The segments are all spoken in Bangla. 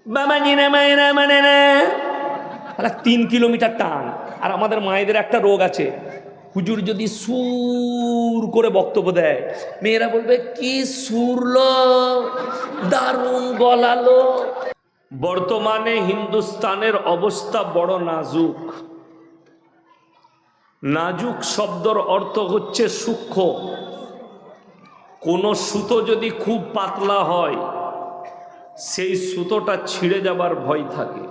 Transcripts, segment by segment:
বাবাজিরা মায়েরা মানে না, 3 কিলোমিটার টান। আর আমাদের মায়েদের একটা রোগ আছে, হুজুর যদি সুর করে বক্তব্য দেয়, মেয়েরা বলবে কি সুরলো, দারুণ গলালো। বর্তমানে হিন্দুস্তানের অবস্থা বড় নাজুক। নাজুক শব্দের অর্থ হচ্ছে সূক্ষ্ম। কোনো সুতো যদি খুব পাতলা হয়, সেই সুতোটা ছিঁড়ে যাবার ভয় থাকে।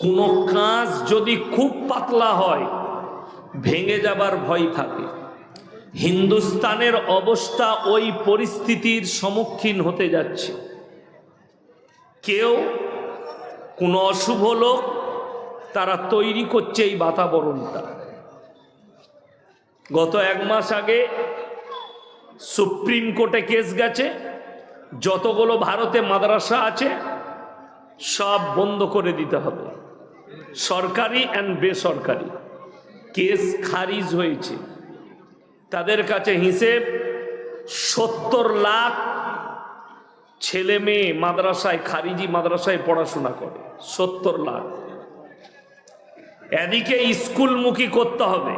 কোনো কাঁচ যদি খুব পাতলা হয়, ভেঙে যাবার ভয় থাকে। হিন্দুস্তানের অবস্থা ওই পরিস্থিতির সম্মুখীন হতে যাচ্ছে। কেউ কোনো অশুভ লোক তারা তৈরি করছে এই বাতাবরণটা। গত 1 মাস আগে সুপ্রিম কোর্টে কেস গেছে, যতগুলো ভারতে মাদ্রাসা আছে সব বন্ধ করে দিতে হবে, সরকারি অ্যান্ড বেসরকারি। কেস খারিজ হয়েছে। তাদের কাছে হিসেব 70 লাখ ছেলে মেয়ে মাদ্রাসায়, খারিজি মাদ্রাসায় পড়াশোনা করে, 70 লাখ। এদিকে স্কুলমুখী করতে হবে।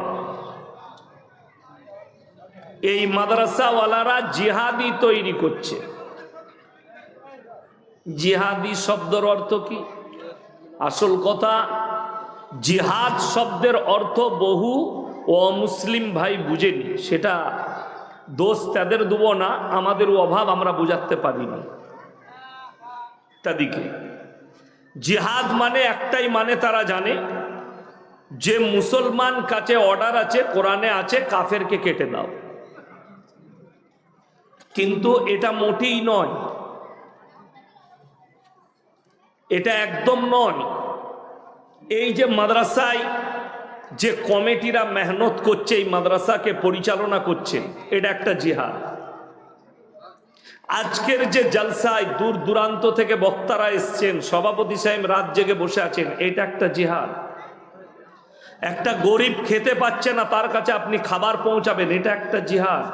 এই মাদ্রাসাওয়ালারা জিহাদি তৈরি করছে। জিহাদি শব্দের অর্থ কি? আসল কথা, জিহাদ শব্দের অর্থ বহু অমুসলিম ভাই বুঝেনি। সেটা দোষ তাদের দেব না, আমাদেরও অভাব, আমরা বুঝাতে পারিনি তাদিকে। জিহাদ মানে একটাই, মানে তারা জানে যে মুসলমান কাছে অর্ডার আছে, কোরআনে আছে, কাফেরকে কেটে দাও। কিন্তু এটা মোটেই নয়, এটা একদম নয়। এই যে মাদ্রাসায় যে কমিটিরা মেহনত করছে, এই মাদ্রাসাকে পরিচালনা করছে, এটা একটা জিহাদ। আজকের যে জলসায় দূর দূরান্ত থেকে বক্তারা এসছেন, সভাপতি সাহেব রাত জেগে বসে আছেন, এটা একটা জিহাদ। একটা গরিব খেতে পাচ্ছে না, তার কাছে আপনি খাবার পৌঁছাবেন, এটা একটা জিহাদ।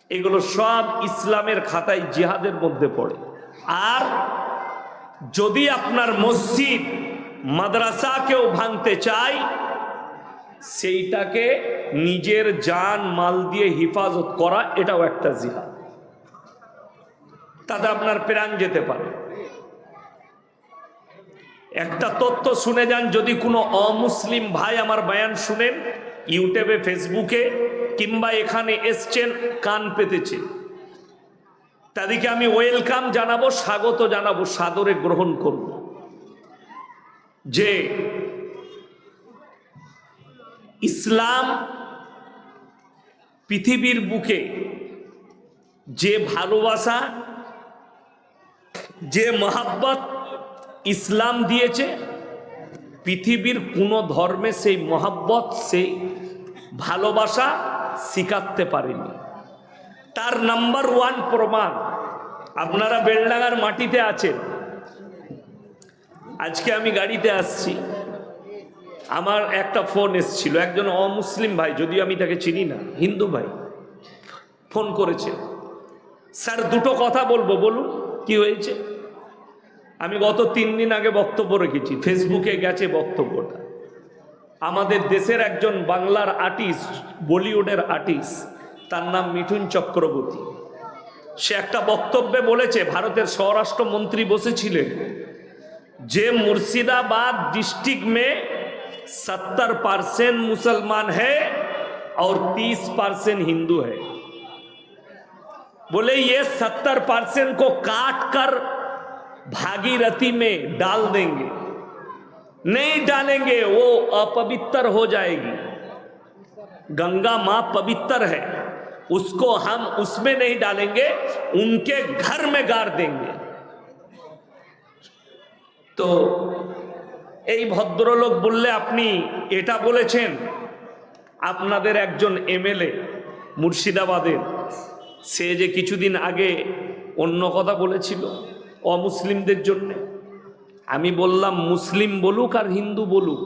এগুলো সব ইসলামের খাতায় জিহাদের মধ্যে পড়ে। আর যদি আপনার মসজিদ মাদ্রাসাকেও ভাঙতে চাই, সেইটাকে নিজের জান মাল দিয়ে হিফাজত করা, এটাও একটা জিহাদ। তাতে আপনার প্রাণ যেতে পারে। একটা তথ্য শুনে যান, যদি কোনো অমুসলিম ভাই আমার বয়ান শুনেন, ইউটিউবে, ফেসবুকে কিংবা এখানে এসছেন, কান পেতেছে, তাদেরকে আমি ওয়েলকাম জানাবো, স্বাগত জানাবো, সাদরে গ্রহণ করব। যে ইসলাম পৃথিবীর বুকে যে ভালোবাসা, যে মহাব্বত ইসলাম দিয়েছে, পৃথিবীর কোনো ধর্মে সেই মহাব্বত, সেই ভালোবাসা শিখাতে পারেনি। তার নাম্বার 1 প্রমাণ, আপনারা বেলডাঙ্গার মাটিতে আছেন। আজকে আমি গাড়িতে আসছি, আমার একটা ফোন এসেছিল, একজন অমুসলিম ভাই, যদিও আমি তাকে চিনি না, হিন্দু ভাই ফোন করেছে। স্যার, দুটো কথা বলবো, বলুন কি হয়েছে। আমি গত 3 দিন আগে বক্তব্য রেখেছি, ফেসবুকে গেছে বক্তব্যটা। আমাদের দেশের একজন বাংলার আর্টিস্ট, বলিউডের আর্টিস্ট, তার নাম মিঠুন চক্রবর্তী। সে একটা বক্তব্যে বলেছে, ভারতের স্বরাষ্ট্রমন্ত্রী বসেছিলেন, যে মুর্শিদাবাদ डिस्ट्रिक्ट में 70% मुसलमान है और 30% हिंदू है। बोले ये 70% को काट कर भागीरथी में डाल देंगे, नहीं डालेंगे वो अपवित्र हो जाएगी। गंगा मां पवित्र है, उसको हम उसमें नहीं डालेंगे, उनके घर में गाड़ देंगे। তো এই ভদ্রলোক বললে, আপনি এটা বলেছেন? আপনাদের একজন এমএলএ মুর্শিদাবাদের, সে যে কিছুদিন আগে অন্য কথা বলেছিল অমুসলিমদের জন্য। আমি বললাম, মুসলিম বলুক আর হিন্দু বলুক,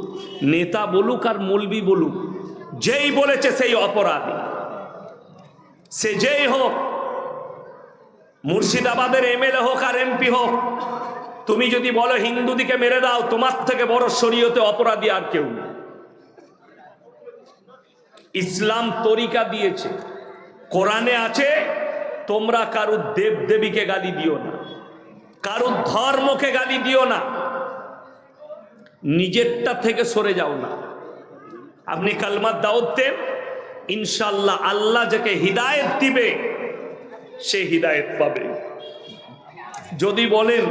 নেতা বলুক আর মৌলবি বলুক, যেই বলেছে সেই অপরাধী, সে যেই হোক, মুর্শিদাবাদের এমএলএ হোক আর এমপি হোক, তুমি যদি বলো হিন্দুদিকে মেরে দাও, তোমার থেকে বড় শরীয়তে অপরাধী আর কেউ নেই। ইসলাম তরিকা দিয়েছে, কোরআনে আছে, তোমরা কারুর দেব দেবীকে গালি দিও না, কারুর ধর্মকে গালি দিও না, নিজেরটা থেকে সরে যাও না। আপনি কালমার দাওয়াত দেন, ইনশাআল্লাহ আল্লাহ যাকে হিদায়েত দিবে সে হিদায়েত পাবে। যদি বলেন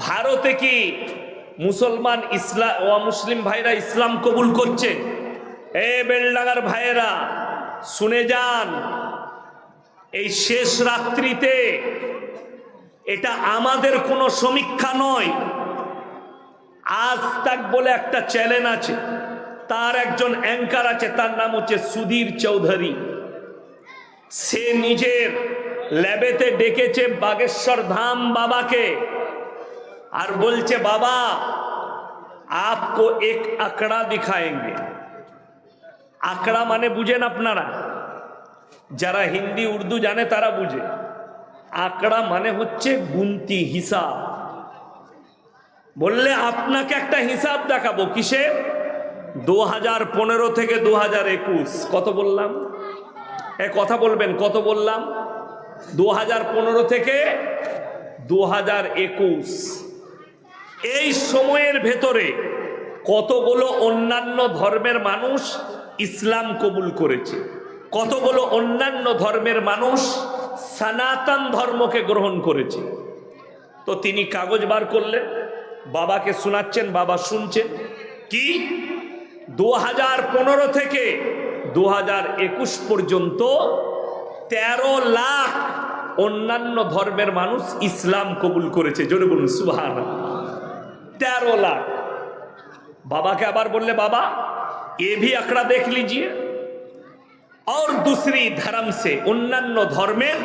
ভারতে কি মুসলমান ইসলাম ও মুসলিম ভাইরা ইসলাম কবুল করছে, এ বেলডাঙ্গার ভাইয়েরা শুনে যান, এই শেষ রাত্রিতে এটা আমাদের কোনো সমীক্ষা নয়। আজ তাক বলে একটা চ্যানেল আছে, তার একজন অ্যাঙ্কার আছে, তার নাম হচ্ছে সুধীর চৌধুরী। সে নিজের ল্যাবেতে ডেকেছে বাগেশ্বর ধাম বাবাকে, আর বলছে বাবা आपको एक आंकड़ा दिखाएंगे। आंकड़ा माने बुझेन আপনারা, যারা হিন্দি উর্দু জানে তারা বুঝে। আঁকড়া মানে হচ্ছে গুনতি, হিসাব। বললে আপনাকে একটা হিসাব দেখাবো, কিসে? 2015 থেকে 2021। কত বললাম? কথা বলবেন, কত বললাম? 2015 থেকে 2021। এই সময়ের ভেতরে কতগুলো অন্যান্য ধর্মের মানুষ ইসলাম কবুল করেছে, কতগুলো অন্যান্য ধর্মের মানুষ সনাতন ধর্মকে গ্রহণ করেছে। তো তিনি কাগজ বার করলেন, বাবাকে শোনাচ্ছেন, বাবা শুনছেন। কি 2015 থেকে 2021 পর্যন্ত 13 লাখ অন্যান্য ধর্মের মানুষ ইসলাম কবুল করেছে। জোরে বলুন সুবহানাল্লাহ। 13 লাখ। बाबा के आबार बोले बाबा ये भी आंकड़ा देख लीजिए, और दूसरी धर्म से अन्य धर्मेर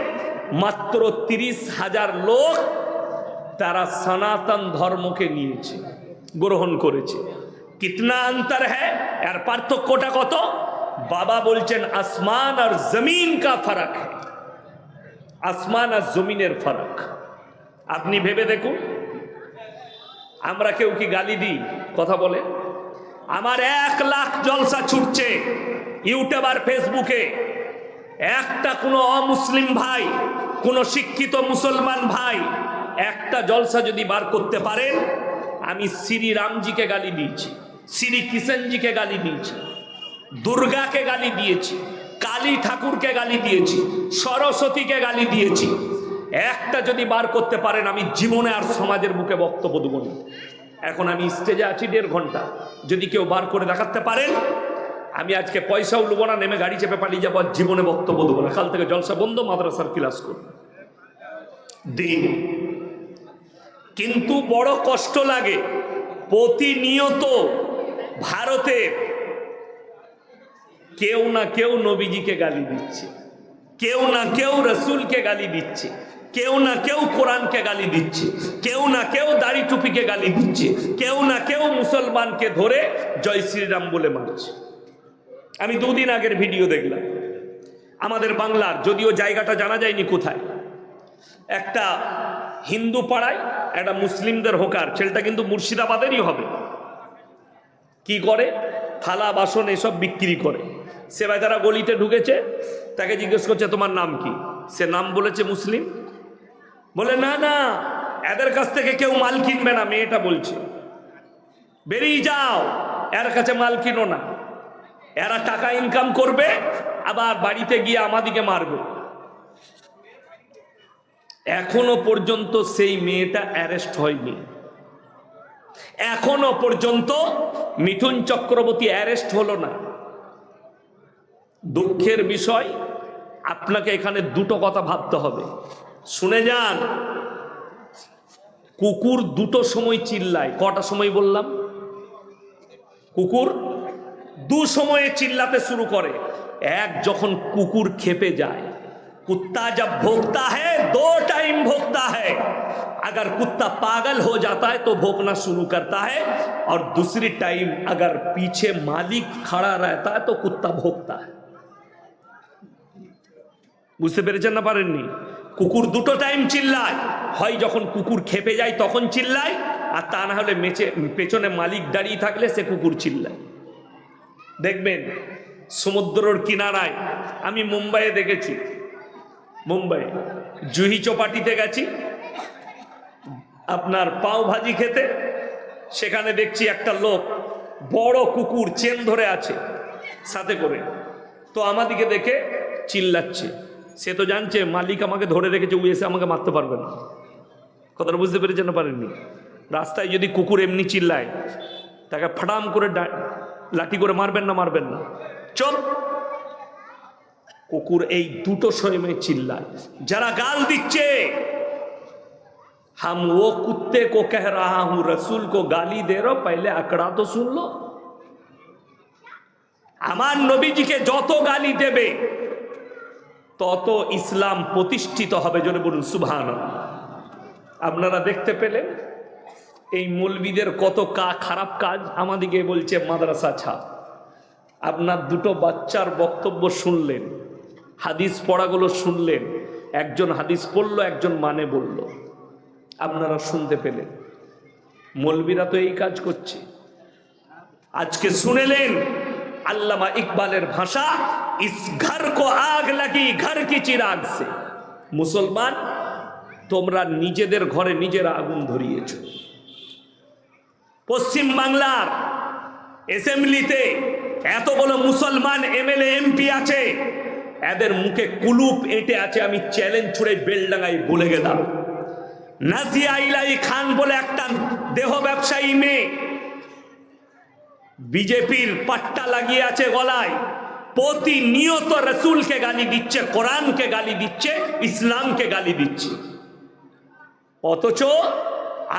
मात्र 30,000 लोग तारा सनातन धर्म के निয়েছে, গ্রহণ করেছে। कितना अंतर है यार, पार्थक्यটা কত? बाबा बोलছেন आसमान और जमीन का फर्क है, आसमान और जमीনের फर्क। আপনি ভেবে দেখুন, আমরা কেউ কি গালি দিই? কথা বলে। আমার 1 লাখ জলসা ছুটছে ইউটিউব আর ফেসবুকে, একটা কোনো অমুসলিম ভাই, কোনো শিক্ষিত মুসলমান ভাই একটা জলসা যদি বার করতে পারেন, আমি শ্রী রামজিকে গালি দিয়েছি, শ্রী কৃষ্ণজিকে গালি দিয়েছি, দুর্গাকে গালি দিয়েছি, কালী ঠাকুরকে গালি দিয়েছি, সরস্বতীকে গালি দিয়েছি, একটা যদি বার করতে পারেন আমি জীবনে আর সমাজের মুখে বক্তব্য দেব না। এখন আমি স্টেজে আছি 1.5 ঘন্টা, যদি কেউ বার করে দেখাতে পারেন, আমি আজকে পয়সাও নেবো না, নেমে গাড়ি চেপে পালিয়ে যাবো, জীবনে বক্তব্য দেবো না। কাল থেকে জলসা বন্ধ, মাদ্রাসার ক্লাস করব দিন। কিন্তু বড় কষ্ট লাগে, প্রতিনিয়ত ভারতে কেউ না কেউ নবীজিকে গালি দিচ্ছে, কেউ না কেউ রসুলকে গালি দিচ্ছে, কেউ না কেউ কোরআনকে গালি দিচ্ছে, কেউ না কেউ দাড়ি টুপিকে গালি দিচ্ছে, কেউ না কেউ মুসলমানকে ধরে জয় শ্রীরাম বলে মারছে। আমি 2 দিন আগের ভিডিও দেখলাম, আমাদের বাংলার, যদিও জায়গাটা জানা যায়নি কোথায়, একটা হিন্দু পাড়ায় একটা মুসলিমদের হোকার, ছেলেটা কিন্তু মুর্শিদাবাদেরই হবে, কি করে থালা বাসন এসব বিক্রি করে। সে বেচারা গলিতে ঢুকেছে, তাকে জিজ্ঞেস করছে তোমার নাম কি? সে নাম বলেছে মুসলিম। বলে না না, এদের কাছ থেকে কেউ মাল কিনবে না। মেয়েটা বলছে বেরিয়ে যাও, এর কাছে মাল কিনো না, এরা টাকা ইনকাম করবে, আবার বাড়িতে গিয়ে আমাদিকে মারবে। এখনো পর্যন্ত সেই মেয়েটা অ্যারেস্ট হয়নি, এখনো পর্যন্ত মিঠুন চক্রবর্তী অ্যারেস্ট হলো না। দুঃখের বিষয়, আপনাকে এখানে 2টো কথা ভাবতে হবে, শুনে যান। কুকুর 2টো সময় চিল্লায়। কটা সময় বললাম? কুকুর 2 সময়ে চিল্লাতে শুরু করে। এক, যখন কুকুর খেপে যায়, कुत्ता जब भौंकता है 2 टाइम भौंकता है, अगर कुत्ता पागल हो जाता है तो भौंकना शुरू करता है, और दूसरी टाइम अगर पीछे मालिक खड़ा रहता है तो कुत्ता भौंकता है। বুঝতে পেরেছেন না পারেননি? কুকুর দুটো টাইম চিল্লায়, হয় যখন কুকুর খেপে যায় তখন চিল্লায়, আর তা না হলে পেছনে মালিক দাঁড়িয়ে থাকলে সে কুকুর চিল্লায়। দেখবেন সমুদ্রের কিনারায়, আমি মুম্বাইয়ে দেখেছি, মুম্বাই জুহি চৌপাটিতে গেছি আপনার পাও ভাজি খেতে, সেখানে দেখছি একটা লোক বড় কুকুর চেন ধরে আছে সাথে করে, তো আমাদিকে দেখে চিল্লাচ্ছে। সে তো জানছে মালিক আমাকে ধরে রেখেছে, ও এসে আমাকে মারতে পারবে না। কথাটা বুঝতে পেরেছেন না পারেননি? রাস্তায় যদি কুকুর এমনি চিল্লায়, তাকে ফাটাম করে লাঠি করে মারবেন না? মারবেন না, চল। কুকুর এই দুটো সময় চিল্লায়। যারা গাল দিচ্ছে, हम वो कुत्ते को कह रहा हूं रसूल को गाली दे रहा, पहले आंकड़ा तो सुन लो। আমার নবীজিকে যত গালি দেবে তত ইসলাম প্রতিষ্ঠিত হবে। জোরে বলুন সুবহানাল্লাহ। আপনারা দেখতে পেলেন এই মৌলবীদের কত খারাপ কাজ। আমাদিকে বলছে মাদ্রাসা ছাপ। আপনার দুটো বাচ্চার বক্তব্য শুনলেন, হাদিস পড়াগুলো শুনলেন, একজন হাদিস পড়লো, একজন মানে বলল, আপনারা শুনতে পেলেন। মৌলবীরা তো এই কাজ করছে। আজকে শুনেলেন আল্লামা ইকবালের ভাষা, ইস ঘর কো আগ লাগি ঘর কি চিরাগ সে। মুসলমান, তোমরা নিজেদের ঘরে নিজেরা আগুন ধরিয়েছ। পশ্চিম বাংলার অ্যাসেম্বলিতে এতগুলো মুসলমান এমএলএ এমপি আছে, এদের মুখে কুলুপ এঁটে আছে। আমি চ্যালেঞ্জ ছুড়ে বেলডাঙ্গায় বলে গেলাম, নাজিয়া ইলাই খান বলে একটা দেহ ব্যবসায়ী মেয়ে বিজেপির পাট্টা লাগিয়ে আছে গলায়, প্রতিনিয়ত রসুলকে গালি দিচ্ছে, কোরআনকে গালি দিচ্ছে, ইসলামকে গালি দিচ্ছে। অথচ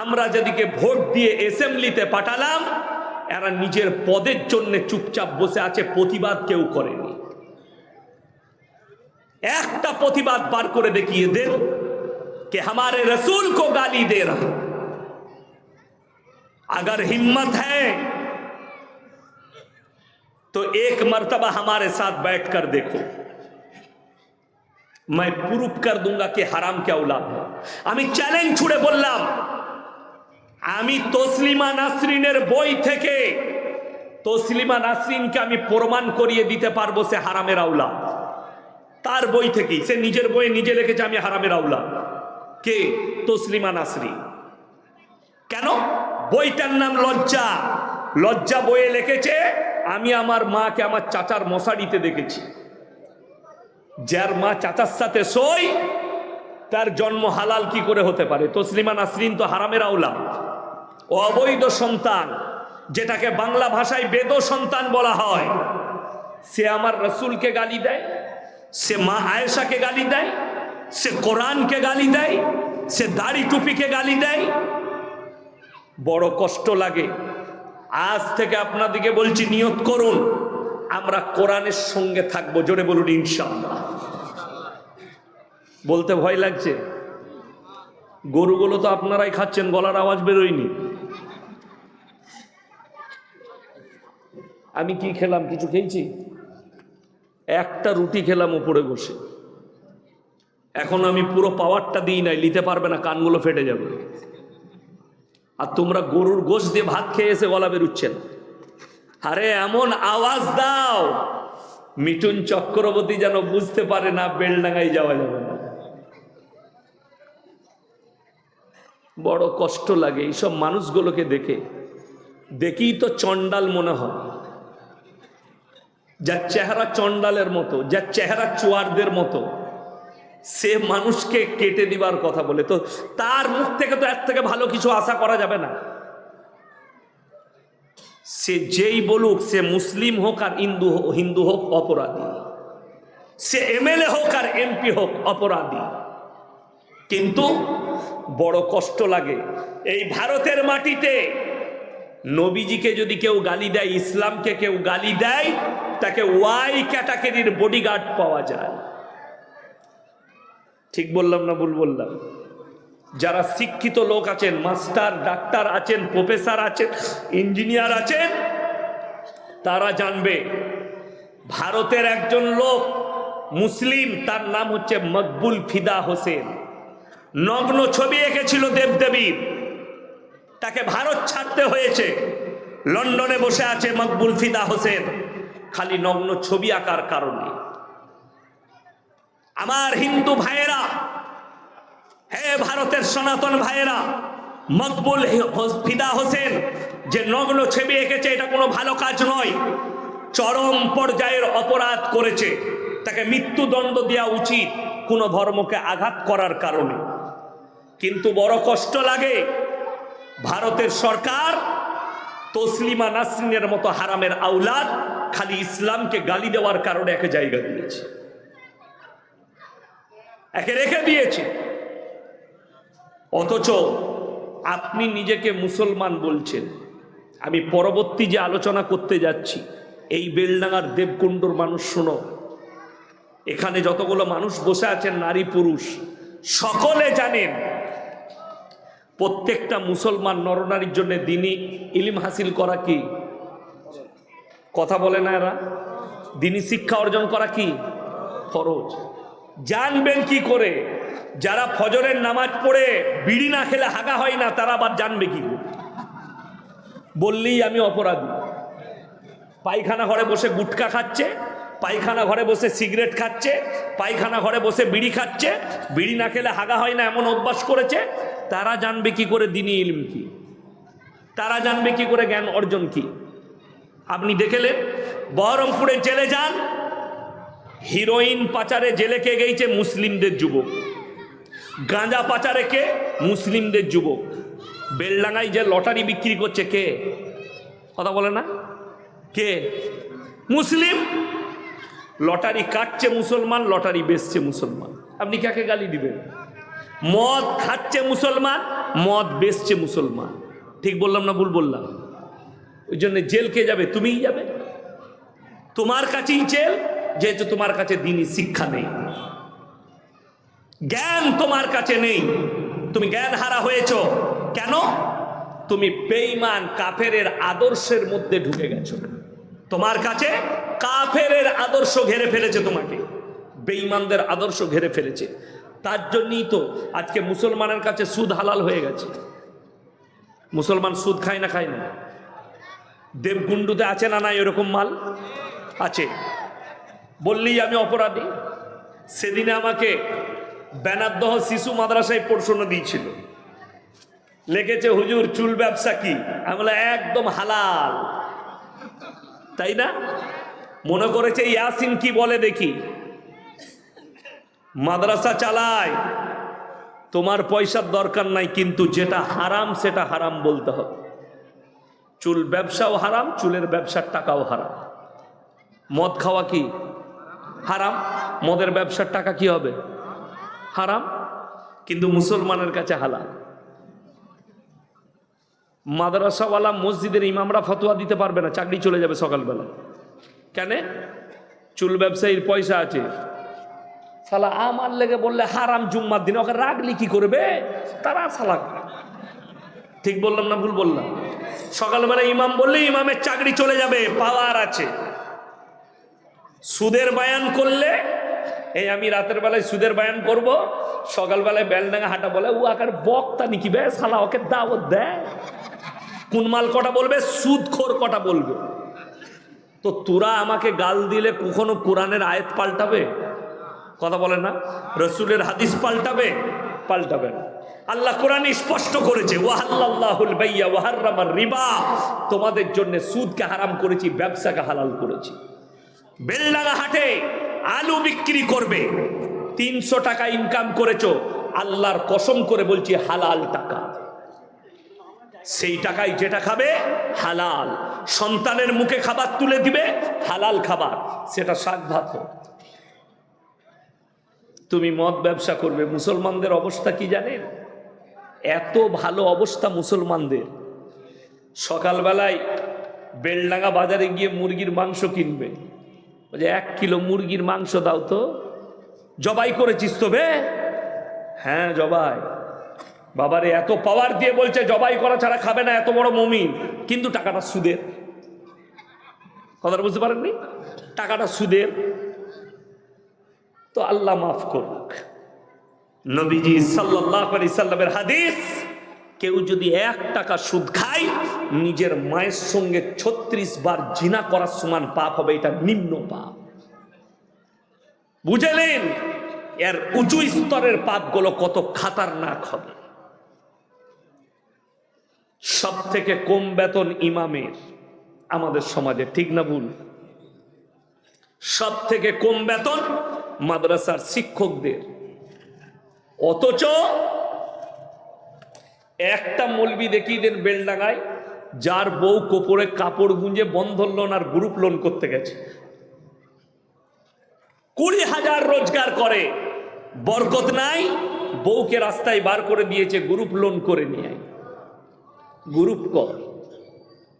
আমরা যেদিকে ভোট দিয়ে অ্যাসেম্বলিতে পাঠালাম, এরা নিজের পদের জন্য চুপচাপ বসে আছে, প্রতিবাদ কেউ করেনি। একটা প্রতিবাদ বার করে দেখিয়ে দেন कि हमारे रसूल को गाली दे रहा। अगर हिम्मत है तो एक मर्तबा हमारे साथ बैठकर देखो, मैं प्रूफ कर दूंगा कि हराम क्या औलाद है। আমি চ্যালেঞ্জ ছুড়ে বললাম, আমি তসলিমা নাসরিনের বই থেকে তসলিমা নাসরিনকে আমি প্রমাণ করিয়ে দিতে পারবো সে হারামের আওলাদ। তার বই থেকেই, সে নিজের বইয়ে নিজে লিখেছে আমি হারামের আওলাদ। কে? তসলিমা নাসরিন। কেন? বইটার নাম লজ্জা। লজ্জা বইয়ে লিখেছে, আমি আমার মাকে আমার চাচার মশারিতে দেখেছি। যার মা চাচার সাথে শোয় তার জন্ম হালাল কি করে হতে পারে? তসলিমা নাসরিন তো হারামের আওলাদ, অবৈধ সন্তান, যেটাকে বাংলা ভাষায় বেদ সন্তান বলা হয়। সে আমার রসুলকে গালি দেয়, সে মা আয়েশাকে গালি দেয়, সে কোরআনকে গালি দেয়, সে দাড়ি টুপিকে গালি দেয়। বড় কষ্ট লাগে। আজ থেকে আপনাদেরকে বলছি, নিয়ত করুন আমরা কোরআনের সঙ্গে থাকবো। জোরে বলুন ইনশাআল্লাহ। বলতে ভয় লাগছে? গরুগুলো তো আপনারাই খাচ্ছেন, গলার আওয়াজ বেরোয়নি। আমি কি খেলাম? কিছু খেয়েছি? একটা রুটি খেলাম উপরে বসে। এখন আমি পুরো পাওয়ারটা দিই নাই, নিতে পারবে না, কানগুলো ফেটে যাবে। আর তোমরা গরুর গোশত দিয়ে ভাত খেয়ে এসে গলা বেরুচ্ছেন। আরে এমন আওয়াজ দাও মিঠুন চক্রবর্তী যেন বুঝতে পারে না বেলডাঙ্গায় যাওয়া যাবে না। বড় কষ্ট লাগে এইসব মানুষগুলোকে দেখে। দেখেই তো চন্ডাল মনে হয়। যার চেহারা চন্ডালের মতো, যার চেহারা চোয়ারদের মতো, সে মানুষকে কেটে দিবার কথা বলে, তো তার মুখ থেকে তো এর থেকে ভালো কিছু আশা করা যাবে না। সে যেই বলুক, সে মুসলিম হোক আর হিন্দু হোক অপরাধী, সে এমএলএ হোক আর এমপি হোক অপরাধী। কিন্তু বড় কষ্ট লাগে এই ভারতের মাটিতে নবীজিকে যদি কেউ গালি দেয়, ইসলামকে কেউ গালি দেয়, তাকে ওয়াই ক্যাটাগরির বডিগার্ড পাওয়া যায়। ঠিক বললাম না ভুল বললাম? যারা শিক্ষিত লোক আছেন, মাস্টার ডাক্তার আছেন, প্রফেসর আছেন, ইঞ্জিনিয়ার আছেন, তারা জানবে ভারতের একজন লোক মুসলিম, তার নাম হচ্ছে মকবুল ফিদা হোসেন। নগ্ন ছবি এঁকেছিল দেবদেবীর, তাকে ভারত ছাড়তে হয়েছে। লন্ডনে বসে আছে মকবুল ফিদা হোসেন, খালি নগ্ন ছবি আঁকার কারণে। আমার হিন্দু ভাইয়েরা, হে ভারতের সনাতন ভাইয়েরা, মকবুল ফিদা হোসেন যে নগ্ন ছবি এঁকেছে, এটা কোনো ভালো কাজ নয়, চরম পর্যায়ের অপরাধ করেছে। তাকে মৃত্যুদণ্ড দেওয়া উচিত কোনো ধর্মকে আঘাত করার কারণে। কিন্তু বড় কষ্ট লাগে, ভারতের সরকার তসলিমা নাসরিনের মতো হারামের আওলাদ খালি ইসলামকে গালি দেওয়ার কারণে একে জায়গা দিয়েছে, একে রেখে দিয়েছে। অথচ আপনি নিজেকে মুসলমান বলছেন। আমি পরবর্তী যে আলোচনা করতে যাচ্ছি, এই বেলডাঙ্গার দেবকুণ্ডর মানুষ শোনো, এখানে যতগুলো মানুষ বসে আছেন, নারী পুরুষ সকলে জানেন প্রত্যেকটা মুসলমান নরনারীর জন্য দিনী ইলম হাসিল করা কি কথা বলে না এরা? দিনী শিক্ষা অর্জন করা কি ফরজ। জানবেন কি করে? যারা ফজরের নামাজ পড়ে বিড়ি না খেলে হাগা হয় না, তারা আবার জানবে কি করে? বললেই আমি অপরাধী। পায়খানা ঘরে বসে গুটকা খাচ্ছে, পায়খানা ঘরে বসে সিগারেট খাচ্ছে, পায়খানা ঘরে বসে বিড়ি খাচ্ছে, বিড়ি না খেলে হাগা হয় না এমন অভ্যাস করেছে, তারা জানবে কি করে দিনী ইলম কি? তারা জানবে কি করে জ্ঞান অর্জন কি? আপনি দেখলেন বহরমপুরে জেলে যান, হিরোইন পাচারে জেলে কে গেছে? মুসলিমদের যুবক। গাঁজা পাচারে কে? মুসলিমদের যুবক। বেলডাঙ্গায় যে লটারি বিক্রি করছে কে? কথা বলে না কে? মুসলিম। লটারি কাটছে মুসলমান, লটারি বেচছে মুসলমান। আপনি কাকে গালি দিবেন? মদ খাচ্ছে মুসলমান, মদ বেচছে মুসলমান। ঠিক বললাম না ভুল বললাম? ওই জন্য জেল কে যাবে? তুমিই যাবে। তোমার কাছেই জেল, যেহেতু তোমার কাছে দ্বীনি শিক্ষা নেই, জ্ঞান তোমার কাছে নেই, তুমি জ্ঞান হারা হয়েছো। কেন? তুমি বেঈমান কাফেরের আদর্শের মধ্যে ঢুকে গেছো। তোমার কাছে কাফেরের আদর্শ ঘেরে ফেলেছে, তোমাকে বেঈমানদের আদর্শ ঘেরে ফেলেছে। তার জন্যই তো আজকে মুসলমানের কাছে সুদ হালাল হয়ে গেছে। মুসলমান সুদ খায় না? খায় না। দেবকুণ্ডুতে আছে না নাই এরকম মাল? আছে। বললেই আমি অপরাধী। সেদিনে আমাকে বেনাদ্দহ শিশু মাদ্রাসায় পড়াশোনা দিয়েছিল, লেগেছে হুজুর চুল ব্যবসা কি? আমি বলে একদম হালাল। তাই না? মনে করেছে ইয়াসিন কি বলে দেখি। মাদ্রাসা চালায়, তোমার পয়সার দরকার নাই, কিন্তু যেটা হারাম সেটা হারাম বলতে হবে। চুল ব্যবসাও হারাম, চুলের ব্যবসার টাকাও হারাম। মদ খাওয়া কি হারাম, মদের ব্যবসার টাকা কি হবে? হারাম। কিন্তু মুসলমানের কাছে হালাল। মাদ্রাসাওয়ালা মসজিদের ইমামরা ফতোয়া দিতে পারবে না, চাকরি চলে যাবে সকালবেলা। কেন? চুল ব্যবসায়ীর পয়সা আছে। সালা আমার লেগে বললে হারাম জুম্মার দিনে, ওকে রাগলি কি করবে তারা? সালা ঠিক বললাম না ভুল বললাম? সকালবেলা ইমাম বললে ইমামের চাকরি চলে যাবে, পাওয়ার আছে। সুদের বায়ান করলে, এই আমি রাতের বেলায় সুদের বায়ান করব, সকালবেলায় বেলডাঙ্গা হাঁটা বলে ও আকার বক্তা নাকি বে সালা, ওকে দাওয়াত দেয়। কোন মাল কটা বলবে? সুদখোর কটা বলবে। তো তোরা আমাকে গাল দিলে কখনো কোরআনের আয়াত পাল্টাবে? কথা বলে না? রসুলের হাদিস পাল্টাবে? পাল্টাবে না। আল্লাহ কোরআনে স্পষ্ট করেছে, ওয়াহাল্লাল্লাহুল বাইয়া ওয়া হাররামার রিবা, তোমাদের জন্য সুদকে হারাম করেছি, ব্যবসাকে হালাল করেছি। বেলডাঙ্গা হাটে আলু বিক্রি করবে, 300 টাকা ইনকাম করেছো, আল্লাহর কসম করে বলছি হালাল টাকা। সেই টাকায় যেটা খাবে হালাল, সন্তানের মুখে খাবার তুলে দিবে হালাল খাবার, সেটা শাক ভাত হোক। তুমি মদ ব্যবসা করবে। মুসলমানদের অবস্থা কি জানেন? এত ভালো অবস্থা মুসলমানদের, সকালবেলায় বেলডাঙ্গা বাজারে গিয়ে মুরগির মাংস কিনবে, যে 1 কিলো মুরগির মাংস দাও তো। জবাই করেছিস তো বে? হ্যাঁ জবাই। বাবারে এত পাওয়ার দিয়ে বলছে জবাই করা ছাড়া খাবে না, এত বড় মুমিন, কিন্তু টাকাটা সুদের। কথাটা বুঝতে পারেননি? টাকাটা সুদের। তো আল্লাহ মাফ করুক। নবীজি সাল্লাল্লাহু আলাইহি সাল্লামের হাদিস, কেউ যদি 1 টাকা সুদ খায় নিজের মায়ের সঙ্গে 36 বার জিনা করার সমান পাপ হবে। এটা নিম্ন পাপ। বুঝলেন এর উঁচু স্তরের পাপগুলো কত খাতারনাক হবে। সব থেকে কম বেতন ইমামের আমাদের সমাজে, ঠিক না ভুল? সব থেকে কম বেতন মাদ্রাসার শিক্ষকদের। অথচ একটা মৌলবি দেখিয়ে দেন বেলডাঙ্গায়, যার বউ কোপরে কাপড় গুঁজে বন্ধন লোন আর গ্রুপ লোন করতে গেছে, 20,000 রোজগার করে, বরকত নাই, বউকে রাস্তায় বার করে দিয়েছে গ্রুপ লোন করে নিয়ে আয়, গ্রুপ কর।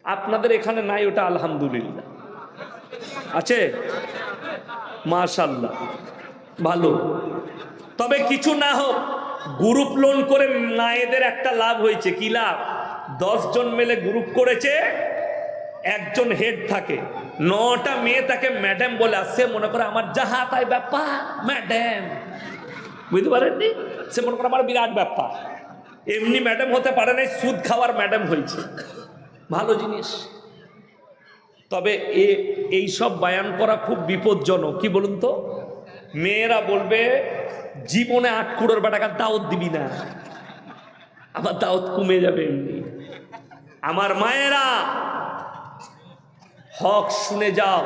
আপনাদের এখানে নাই ওটা, আলহামদুলিল্লাহ। আছে? মাশাআল্লাহ, ভালো। তবে কিছু না হোক, গ্রুপ লোন করে মায়েদের একটা লাভ হয়েছে। কি লাভ? 10 জন মিলে গ্রুপ করেছে, একজন হেড থাকে, 9টা মেয়ে তাকে ম্যাডাম বলে আসছে, মনে করে আমার যাহা তাই ব্যাপার ম্যাডাম, বুঝতে পারেননি? সে মনে করে আমার বিরাট ব্যাপার। এমনি ম্যাডাম হতে পারে নাই, সুদ খাওয়ার ম্যাডাম হয়েছে। ভালো জিনিস। তবে এই সব বায়ান করা খুব বিপজ্জনক। কি বলুন তো? মেয়েরা বলবে জীবনে 8 কুড়োর টাকা দাওয়াত দিবি না, আমার দাওয়াত কমে যাবে এমনি। আমার মায়েরা, হক শুনে যাও,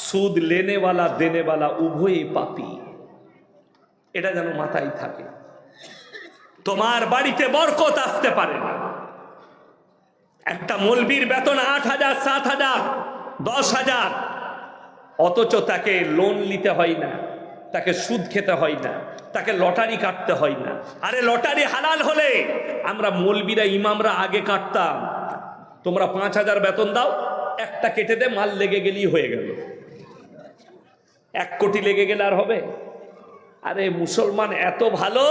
সুদ লেনেওয়ালা দেনেওয়ালা উভয়ই পাপী। এটা যেন মাথায় থাকে। তোমার বাড়িতে বরকত আসতে পারে না। একটা মৌলবীর বেতন 8,000, 7,000, 10,000, অথচ তাকে লোন নিতে হয় না, তাকে সুদ খেতে হয় না, তাকে লটারি কাটতে হয় না। আরে লটারি হালাল হলে আমরা মৌলবীরা ইমামরা আগে কাটতাম। তোমরা 5,000 বেতন দাও, একটা কেটে দে, মাল লেগে গেলেই হয়ে গেল। 1 কোটি লেগে গেলে আর হবে? আরে মুসলমান এত ভালো,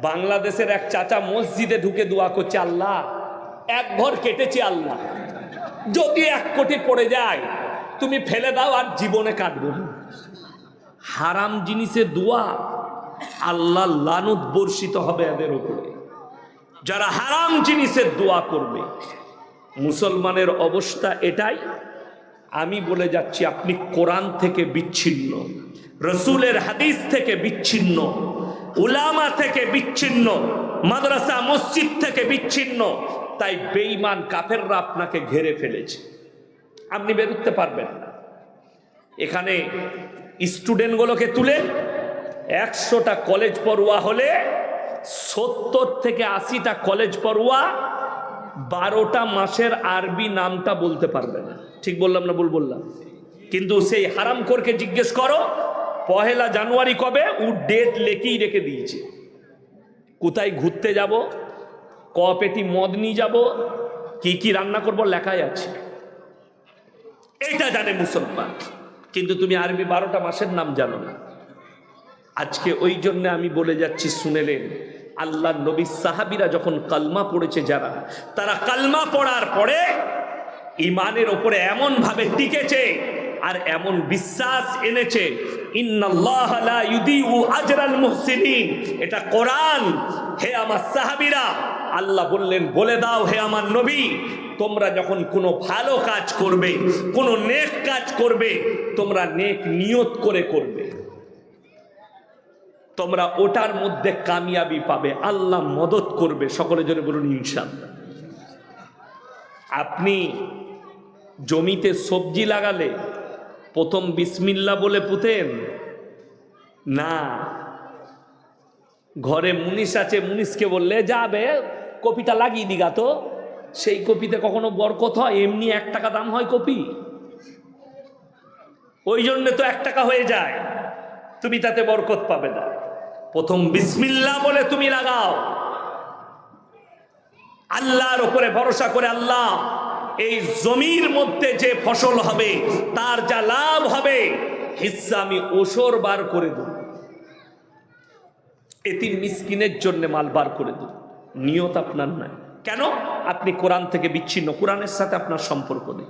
বাংলাদেশের এক চাচা মসজিদে ঢুকে দোয়া করছে, আল্লাহ 1 ঘর কেটেছি, আল্লাহ যদি 1 কোটি পড়ে যায় তুমি ফেলে দাও, আর জীবনে কাটবো না। হারাম জিনিসের দোয়া, আল্লাহ লানত বর্ষিত হবে এদের উপরে, যারা হারাম জিনিসের দোয়া করবে। মুসলমানের অবস্থা এটাই। আমি বলে যাচ্ছি, আপনি কোরআন থেকে বিচ্ছিন্ন, রসুলের হাদিস থেকে বিচ্ছিন্ন, উলামা থেকে বিচ্ছিন্ন, মাদ্রাসা মসজিদ থেকে বিচ্ছিন্ন, তাই বেঈমান কাফেররা আপনাকে ঘেরে ফেলেছে, আপনি বেরোতে পারবেন না। এখানে স্টুডেন্টগুলোকে তুলে 100টা কলেজ পড়ুয়া হলে 70 থেকে 80টা কলেজ পড়ুয়া 12টা মাসের আরবি নামটা বলতে পারবে না। ঠিক বললাম না ভুল বললাম? কিন্তু সেই হারামখোরকে জিজ্ঞেস করো 1 জানুয়ারি কবে, ও ডেট লেখেই রেখে দিয়েছে। কোথায় ঘুরতে যাব, ক পেটি মদ নিয়ে যাব, কি কি রান্না করব, লেখাই আছে। এইটা জানে মুসলমান, কিন্তু তুমি আরবি 12টা মাসের নাম জানো না। আজকে ওই জন্য আমি বলে যাচ্ছি, শুনেলেন, আল্লাহ নবী সাহাবীরা যখন কালমা পড়েছে, যারা তারা কালমা পড়ার পরে ইমানের ওপরে এমন ভাবে টিকেছে আর এমন বিশ্বাস এনেছে, ইন্নাল্লাহা লা ইউদিউ আজরাল মুহসিনিন, এটা কোরআন। হে আমার সাহাবীরা, আল্লাহ বললেন, বলে দাও হে আমার নবী, তোমরা যখন কোনো ভালো কাজ করবে, কোনো নেক কাজ করবে, তোমরা নেক নিয়ত করে করবে, তোমরা ওটার মধ্যে কামিয়াবি পাবে, আল্লাহ মদত করবে। সকলে জোরে বলুন ইনশাআল্লাহ। আপনি জমিতে সবজি লাগালে প্রথম বিসমিল্লাহ বলে পুঁতেন না, ঘরে মুনিশ আছে, মুনিশকে বললে যাবে কপিটা লাগিয়ে দিগা, তো সেই কপিতে কখনো বরকত হয়? এমনি 1 টাকা দাম হয় কপি, ওই জন্য তো 1 টাকা হয়ে যায়, তুমি তাতে বরকত পাবে না। প্রথম বিসমিল্লাহ বলে তুমি লাগাও, আল্লাহর উপরে ভরসা করে, আল্লাহ এই জমির মধ্যে যে ফসল হবে তার যা লাভ হবে হিস্সা আমি ওসর বার করে দেব, এতিম মিসকিনের জন্য মাল বার করে দেব। নিয়ত আপনার নাই। কেন? আপনি কোরআন থেকে বিচ্ছিন্ন, কোরআনের সাথে আপনার সম্পর্ক নেই।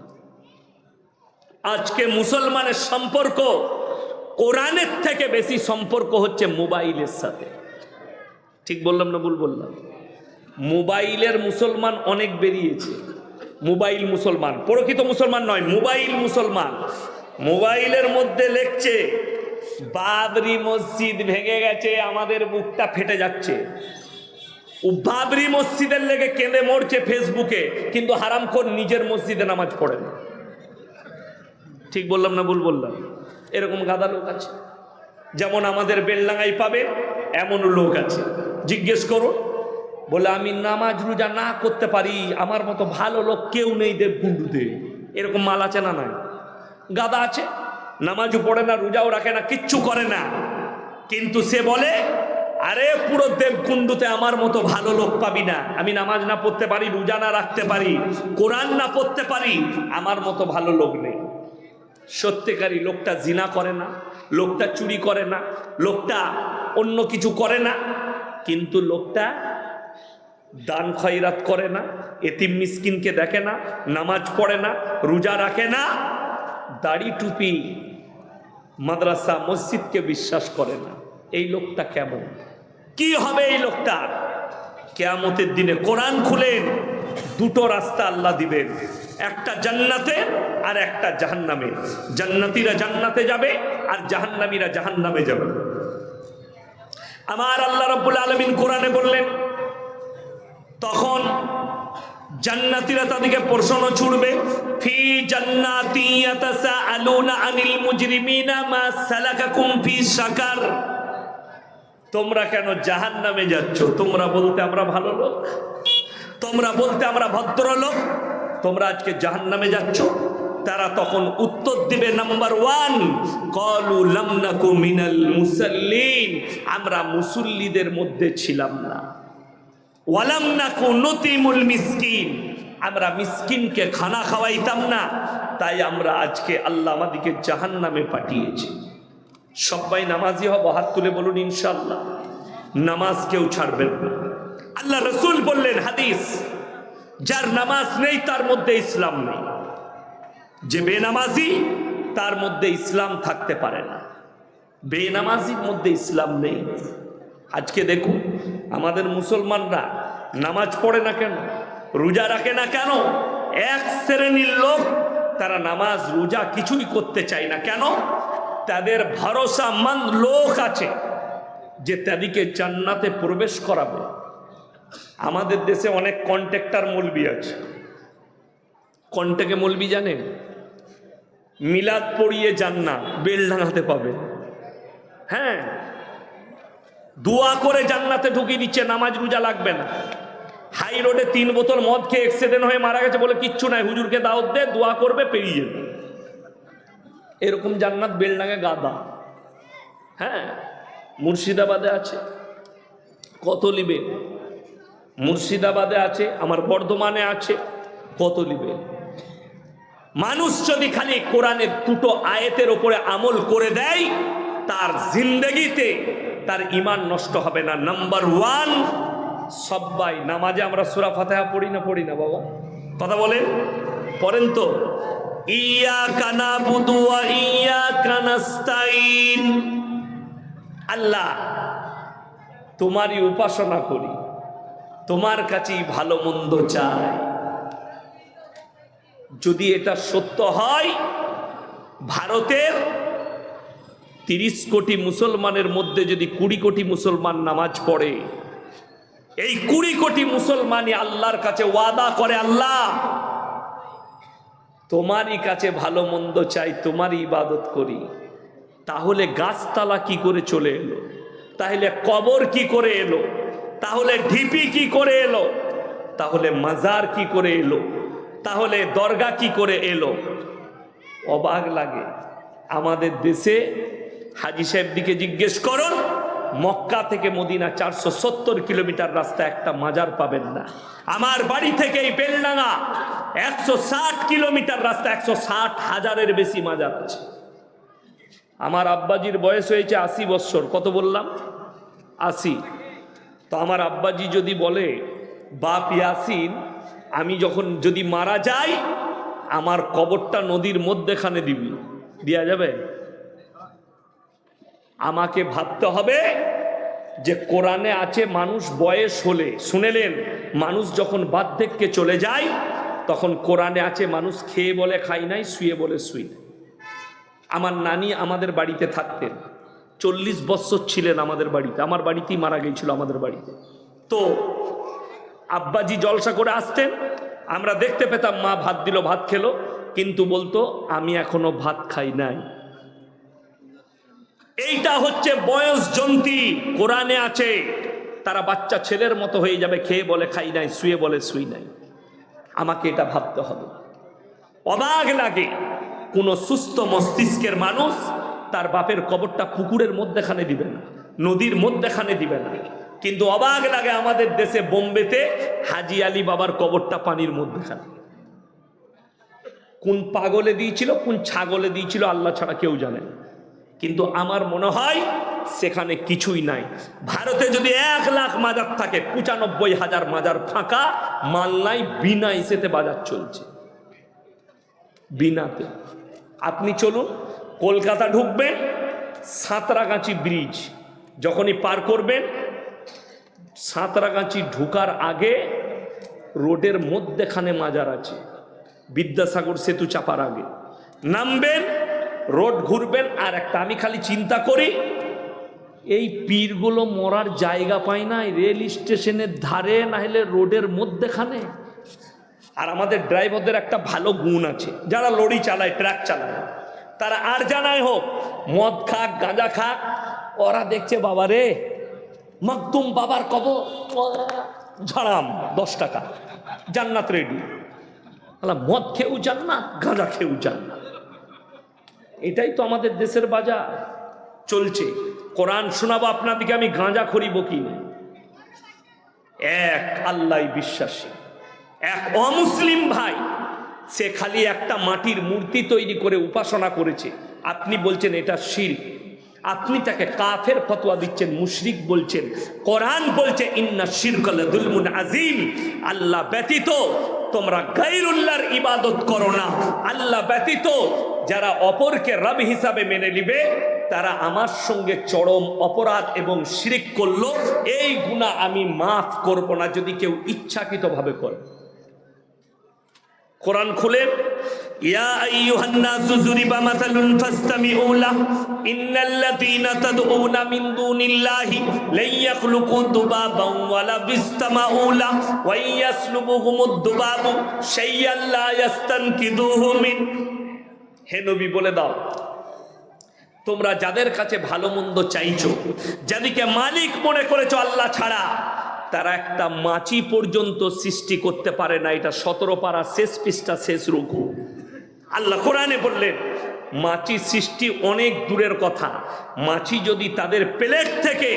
আজকে মুসলমানের সম্পর্ক কোরআনের থেকে বেশি সম্পর্ক হচ্ছে মোবাইলের সাথে। ঠিক বললাম না ভুল বললাম? মোবাইলের মুসলমান অনেক বেরিয়েছে। মোবাইল মুসলমান, প্রকৃত মুসলমান নয়, মোবাইল মুসলমান। মোবাইলের মধ্যে লিখছে বাবরি মসজিদ ভেঙে গেছে, আমাদের বুকটা ফেটে যাচ্ছে। ও বাবরি মসজিদের লেগে কেঁদে মরছে ফেসবুকে, কিন্তু হারামখোর নিজের মসজিদে নামাজ পড়ে না। ঠিক বললাম না ভুল বললাম? এরকম গাদা লোক আছে। যেমন আমাদের বেলডাঙ্গায় পাবে এমন লোক আছে, জিজ্ঞেস করো, বলে আমি নামাজ রোজা না করতে পারি, আমার মতো ভালো লোক কেউ নেই দেবকুণ্ডুতে। এরকম মাল আছে না? নাই? গাদা আছে, নামাজও পড়ে না, রোজাও রাখে না, কিচ্ছু করে না, কিন্তু সে বলে আরে পুরো দেবকুণ্ডুতে আমার মতো ভালো লোক পাবি না। আমি নামাজ না পড়তে পারি, রোজা না রাখতে পারি, কোরআন না পড়তে পারি, আমার মতো ভালো লোক নেই। সত্যিকারী লোকটা জিনা করে না, লোকটা চুরি করে না, লোকটা অন্য কিছু করে না, কিন্তু লোকটা দান খয়রাত করে না, এতিম মিসকিনকে দেখে না, নামাজ পড়ে না, রোজা রাখে না, দাড়ি টুপি মাদ্রাসা মসজিদকে বিশ্বাস করে না। এই লোকটা কেমন? কি হবে এই লোকটা? কিয়ামতের দিনে কোরআন খুলেন, দুটো রাস্তা আল্লাহ দিবেন, একটা জান্নাতে আর একটা জাহান্নামে। জান্নাতীরা জান্নাতে যাবে আর জাহান্নামীরা জাহান্নামে যাবে। আমার আল্লাহ রাব্বুল আলামিন কোরআনে বললেন, তখন জান্নাতীরা তাদেরকে প্রশ্ন ছুড়বে, ফি জান্নাতি ইয়াতাসাআলুনা আনিল মুজরিমিনা মা সালাকাকুম ফি সাকার। তোমরা কেন জাহান্নামে যাচ্ছ? তোমরা বলতে আমরা ভালো লোক, তোমরা বলতে আমরা ভদ্রলোক, তোমরা আজকে জাহান্নামে যাচ্ছ। তারা তখন উত্তর দিবে, নাম্বার 1, ক্বালু লাম নাকু মিনাল মুসাল্লিন, আমরা মুসল্লিদের মধ্যে ছিলাম না। ওয়ালাম নাকু নুতিমুল মিসকিন, আমরা মিসকিনকে খানা খাওয়াইতাম না, তাই আমরা আজকে আল্লাহ আমাদেরকে জাহান্নামে পাঠিয়েছে। সবাই নামাজি হব, হাত তুলে বলুন ইনশাআল্লাহ। নামাজ কেউ ছাড়বেন না। আল্লাহ রসুল বললেন হাদিস, যার নামাজ নেই তার মধ্যে ইসলাম নেই, যে বেনামাজি তার মধ্যে ইসলাম থাকতে পারে না। বেনামাজির মধ্যে ইসলাম নেই। আজকে দেখুন আমাদের মুসলমানরা নামাজ পড়ে না কেন, রোজা রাখে না কেন? এক শ্রেণীর লোক, তারা নামাজ রোজা কিছুই করতে চায় না। কেন? তাদের ভরসামন্দ লোক আছে যে তাদেরকে জান্নাতে প্রবেশ করাবে। আমাদের দেশে অনেক কন্ট্রাক্টর মৌলবি আছে। কন্ট্রাক্টে মৌলবি জানেন? মিলাদ পড়িয়ে জান্নাত বেলডাঙ্গাতে পাবে। হ্যাঁ, দোয়া করে জান্নাতে ঢুকিয়ে দিচ্ছে, নামাজ রোজা লাগবে না। হাই রোডে 3 বোতল মদ খেয়ে অ্যাক্সিডেন্ট হয়ে মারা গেছে, বলে কিচ্ছু নাই, হুজুরকে দাওয়াত দে, দোয়া করবে, পেরিয়ে যাবে। এরকম জান্নাত বেলডাঙ্গা গাদা। হ্যাঁ, মুর্শিদাবাদে আছে, কত লিবে? মুর্শিদাবাদে আছে, আমার বর্ধমানে আছে, কত লিবে? মানুষ যদি খালি কোরআনের দুটো আয়াতের উপরে আমল করে দেয়, তার জিন্দগিতে তার ঈমান নষ্ট হবে না। নাম্বার 1, সবাই নামাজে আমরা সূরা ফাতিহা পড়ি না বাবা? কথা বলেন, পড়েন তো? ইয়াকা নাবুদু ওয়া ইয়াকা নাস্তাইন। আল্লাহ, তোমারই উপাসনা করি, তোমার কাছেই ভালো মন্দ চাই। যদি এটা সত্য হয়, ভারতের 30 কোটি মুসলমানের মধ্যে যদি 20 কোটি মুসলমান নামাজ পড়ে, এই 20 কোটি মুসলমানই আল্লাহর কাছে ওয়াদা করে, আল্লাহ তোমারই কাছে ভালো মন্দ চাই, তোমারই ইবাদত করি। তাহলে গাছতলা কি করে চলে এলো? তাহলে কবর কি করে এলো? তাহলে ঢিপি কি করে এলো? তাহলে মাজার কি করে এলো? তাহলে দরগা কি করে এলো? অবাক লাগে। আমাদের দেশে হাজী সাহেব দিকে জিজ্ঞেস করুন, মক্কা থেকে মদিনা 470 কিলোমিটার রাস্তা, একটা মাজার পাবেন না। আমার বাড়ি থেকে এই বেলডাঙ্গা 160 কিলোমিটার রাস্তা, 160,000-এর বেশি মাজার আছে। আমার আব্বাজির বয়স হয়েছে 80 বৎসর। কত বললাম? 80। তো আমার আব্বাজি যদি বলে, বাপ ইয়াসিন, আমি যখন যদি মারা যাই, আমার কবরটা নদীর মধ্যেখানে দিবি, দেয়া যাবে? আমাকে ভাবতে হবে যে কোরআনে আছে মানুষ বয়স হলে, শুনেলেন, মানুষ যখন বার্ধক্যে চলে যায় তখন কোরআনে আছে মানুষ খেয়ে বলে খাই নাই, শুয়ে বলে শুই নাই। আমার নানি আমাদের বাড়িতে থাকতেন, 40 বছর ছিলেন আমাদের বাড়িতে, আমার বাড়িতেই মারা গিয়েছিল আমাদের বাড়িতে। তো আব্বাজি জলসা করে আসতেন, আমরা দেখতে পেতাম মা ভাত দিল, ভাত খেলো, কিন্তু বলতো আমি এখনো ভাত খাই নাই। এইটা হচ্ছে বয়স জন্তি, কোরআনে আছে তারা বাচ্চা ছেলের মতো হয়ে যাবে, খেয়ে বলে খাই নাই, শুয়ে বলে শুই নাই। আমাকে এটা ভাবতে হবে। অবাক লাগে কোন সুস্থ মস্তিষ্কের মানুষ তার বাপের কবরটা পুকুরের মধ্যেখানে দিবে না, নদীর মধ্যেখানে দিবে না, কিন্তু অবাক লাগে আমাদের দেশে বোম্বেতে হাজি আলী বাবার কবরটা পানির মধ্যেখানে। কোন পাগলে দিয়েছিল, কোন ছাগলে দিয়েছিল, আল্লাহ ছাড়া কেউ জানে না। কিন্তু আমার মনে হয় সেখানে কিছুই নাই। ভারতে যদি 1 লাখ মাজার থাকে, 95,000 মাজার ফাঁকা, মাল নাই, বিনা ইসেতে বাজার চলছে, বিনাতে। আপনি চলুন, কলকাতা ঢুকবেন, সাঁতরাগাছি ব্রিজ যখনই পার করবেন, সাঁতরাগাছি ঢুকার আগে রোডের মধ্যেখানে মাজার আছে, বিদ্যাসাগর সেতু চাপার আগে নামবেন, রোড ঘুরবেন, আর একটা আমি খালি চিন্তা করি এই পীরগুলো মরার জায়গা পায় না রেল স্টেশনের ধারে, না হলে রোডের মধ্যেখানে। আর আমাদের ড্রাইভারদের একটা ভালো গুণ আছে, যারা লরি চালায়, ট্রাক চালায়, তারা আর জানাই হোক মদ খাক, গাঁজা খাক, ওরা দেখছে বাবা রে মাকদুম বাবার কবর, ঝাড়াম 10 টাকা, জান্নাত রেডি। মদ খেয়েও জান্নাত, গাঁজা খেয়েও জান্নাত। এটাই তো আমাদের দেশের বাজার চলছে। কোরআন শোনাবো আপনাদিকে, আমি গাঁজা খরিব কিনা। এক আল্লাহ বিশ্বাসী এক অমুসলিম ভাই, সে খালি একটা মাটির মূর্তি তৈরি করে উপাসনা করেছে। আপনি বলছেন এটা শিরক, আপনি তাকে কাফের ফতোয়া দিচ্ছেন, মুশরিক বলছেন। কোরআন বলছে ইন্না শিরকা লাযুলমুন আযীম, আল্লাহ ব্যতীত তোমরা গায়রুল্লাহর ইবাদত করো না। আল্লাহ ব্যতীত যারা অপরকে রব হিসাবে মেনে নিবে তারা আমার সঙ্গে চরম অপরাধ এবং শিরক করলো, এই গুনাহ আমি মাফ করব না যদি কেউ ইচ্ছাকৃতভাবে করে। কোরআন খুলেন, ইয়া আইয়ুহান নাসু যুরিবা মাসালুন ফাসতামিউ লাহু ইন্নাল্লাযীনা তাদউনা মিন দুনিল্লাহি লা ইয়াখলুকু দুবাবান ওয়ালা বিসতামাউ লাহু ওয়া ইয়াসলুবুহুমুদ দুবাবু শাইয়ান লা ইয়াস্তানকিদুহু মিন। হে নবী বলে দাও, তোমরা যাদের কাছে ভালো মন্দ চাইছো, যাদেরকে মালিক মনে করেছো আল্লাহ ছাড়া, তারা একটা মাছি পর্যন্ত সৃষ্টি করতে পারে না। এটা 17 পারা শেষ পৃষ্ঠা, শেষ রুকু। আল্লাহ কোরআনে বললেন মাছি সৃষ্টি অনেক দূরের কথা, মাছি যদি তাদের প্লেট থেকে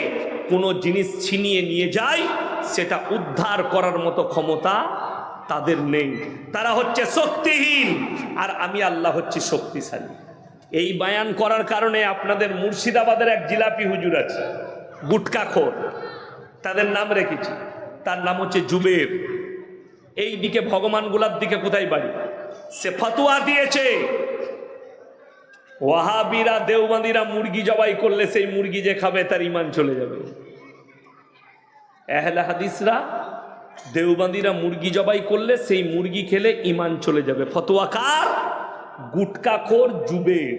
কোনো জিনিস ছিনিয়ে নিয়ে যায় সেটা উদ্ধার করার মতো ক্ষমতা তাদের নেই। তারা হচ্ছে শক্তিহীন, আর আমি আল্লাহ হচ্ছে শক্তিশালী। এই বায়ান করার কারণে আপনাদের মুর্শিদাবাদের এক জিলাপি হুজুর আছে, গুটকাখোর, তাদের নাম রেখেছি, তার নাম হচ্ছে জুবের। এই দিকে ভগবান গোলার দিকে কোথায় বাড়ি, সে ফতোয়া দিয়েছে ওয়াহাবিরা দেওবন্দিরা মুরগি জবাই করলে সেই মুরগি যে খাবে তার ঈমান চলে যাবে। আহলে হাদিসরা দেওবন্দিরা মুরগি জবাই করলে সেই মুরগি খেলে ঈমান চলে যাবে। ফতোয়া কার? গুটকাখোর জুবের।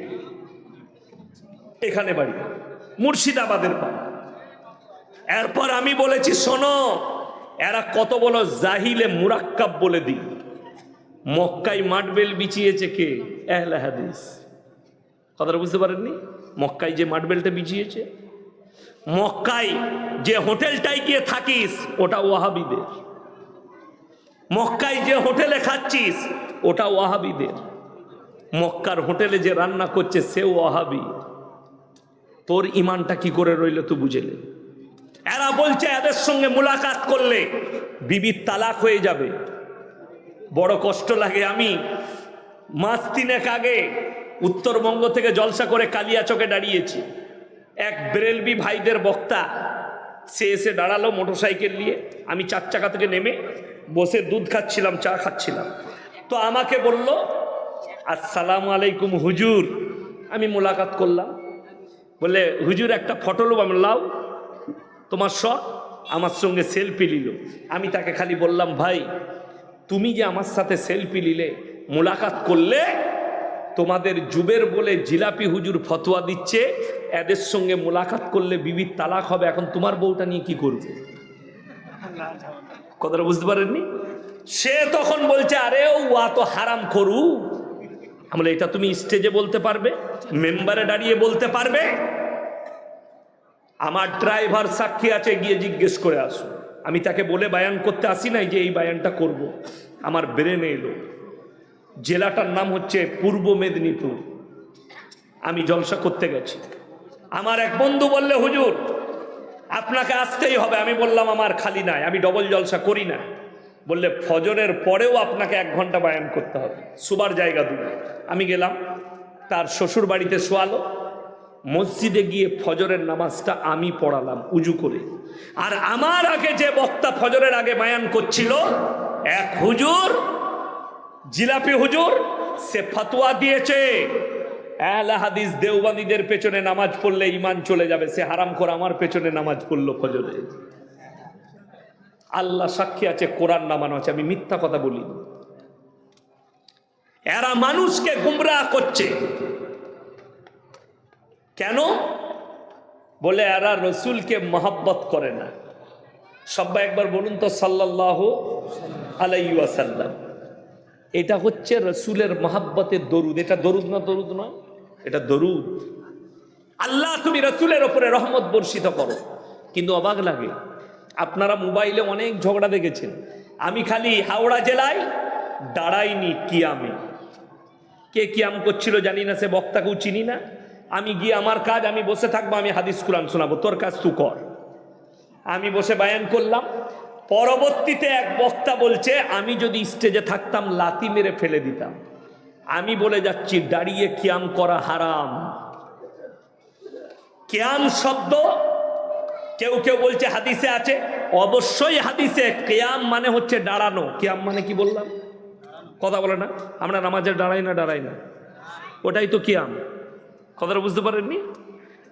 এখানে বাড়ি, মুর্শিদাবাদের পা। এরপর আমি বলেছি শোনো, এরা কত বড় জাহিলে মুরাক্কাব বলে দিই। মক্কায় মাটবেল বিছিয়েছে কে? আহলে হাদিস। কথাটা বুঝতে পারেননি? মক্কায় যে মাটবেলটা বিছিয়েছে, মক্কায় যে হোটেলটায় গিয়ে থাকিস ওটা ওয়াহাবিদের, মক্কায় যে হোটেলে খাচ্ছিস ওটা ওয়াহাবিদের, মক্কার হোটেলে যে রান্না করছে সেও ওয়াহাবি। তোর ইমানটা কি করে রইল তুই বুঝেলে? এরা বলছে এদের সঙ্গে মুলাকাত করলে বিবির তালাক হয়ে যাবে। বড় কষ্ট লাগে। আমি মাস 3 আগে উত্তরবঙ্গ থেকে জলসা করে কালিয়াচকে দাঁড়িয়েছি। এক বেরেলবি ভাইদের বক্তা সে এসে দাঁড়ালো মোটরসাইকেল নিয়ে। আমি 4 চাকা থেকে নেমে বসে দুধ খাচ্ছিলাম, চা খাচ্ছিলাম। তো আমাকে বলল আসসালামু আলাইকুম হুজুর। আমি মোলাকাত করলাম, বললে হুজুর একটা ফটো লো, আমি লাও তোমার শখ। আমার সঙ্গে সেলফি নিল। আমি তাকে খালি বললাম, ভাই তুমি যে আমার সাথে সেলফি নিলে, মোলাকাত করলে, তোমাদের যুবের বলে জিলাপি হুজুর ফতোয়া দিচ্ছে এদের সঙ্গে মোলাকাত করলে বিবির তালাক হবে, এখন তোমার বউটা নিয়ে কি করবে? কথাটা বুঝতে পারেননি? সে তখন বলছে, আরে ওয়া তো হারাম করু। আমরা এটা তুমি স্টেজে বলতে পারবে, মেম্বারে দাঁড়িয়ে বলতে পারবে? আমার ড্রাইভার সাক্ষী আছে, গিয়ে জিজ্ঞেস করে আসো। আমি তাকে বলে বায়ান করতে আসি নাই যে এই বায়ানটা করব। আমার ব্রেনে এলো। জেলাটার নাম হচ্ছে পূর্ব মেদিনীপুর। আমি জলসা করতে গেছি। আমার এক বন্ধু বললে, হুজুর আপনাকে আসতেই হবে। আমি বললাম, আমার খালি নাই, আমি ডবল জলসা করি না। বললে, ফজরের পরেও আপনাকে 1 ঘন্টা বায়ান করতে হবে, সুবার জায়গা দূরে। আমি গেলাম, তার শ্বশুর বাড়িতে শোয়ালো। মসজিদে গিয়ে ফজরের নামাজটা আমি পড়ালাম উজু করে। আর আমার আগে যে বক্তা ফজরের আগে বায়ান করছিল, এক হুজুর, জিলাপি হুজুর, সে ফতোয়া দিয়েছে আহলে হাদিস দেওবন্দীদের পেছনে নামাজ পড়লে ঈমান চলে যাবে। সে হারাম করে আমার পেছনে নামাজ পড়লো ফজরে। আল্লাহ সাক্ষী আছে, কোরআন নামানো আছে, আমি মিথ্যা কথা বলি। এরা মানুষকে গুমরাহ করছে। কেন? বলে এরা রসুলকে মহব্বত করে না। সবাই একবার বলুন তো সাল্লাল্লাহু আলাইহি ওয়াসাল্লাম। এটা হচ্ছে রসুলের মহব্বতের দরুদ। এটা দরুদ না, দরুদ নয়, এটা দরুদ। আল্লাহ তুমি রসুলের ওপরে রহমত বর্ষিত করো। কিন্তু অবাক লাগে, আপনারা মোবাইলে অনেক ঝগড়া দেখেছেন। আমি খালি হাওড়া জেলায় দাঁড়াইনি কিয়ামে। কে কিয়াম করছিল জানি না, সে বক্তাকেও চিনি না। আমি গিয়ে আমার কাজ, আমি বসে থাকবো, আমি হাদিস কুরআন শোনাবো, তোর কাজ তুই কর। আমি বসে বায়ান করলাম। পরবর্তীতে এক বক্তা বলছে, আমি যদি স্টেজে থাকতাম লাথি মেরে ফেলে দিতাম। আমি বলে যাচ্ছি, দাঁড়িয়ে কিয়াম করা হারাম। কিয়াম শব্দ কেউ কেউ বলছে হাদিসে আছে, অবশ্যই হাদিসে। কিয়াম মানে হচ্ছে দাঁড়ানো। কিয়াম মানে কি বললাম? কথা বলে না, আমরা নামাজে দাঁড়াই না, ওটাই তো কিয়াম। কথাটা বুঝতে পারেননি?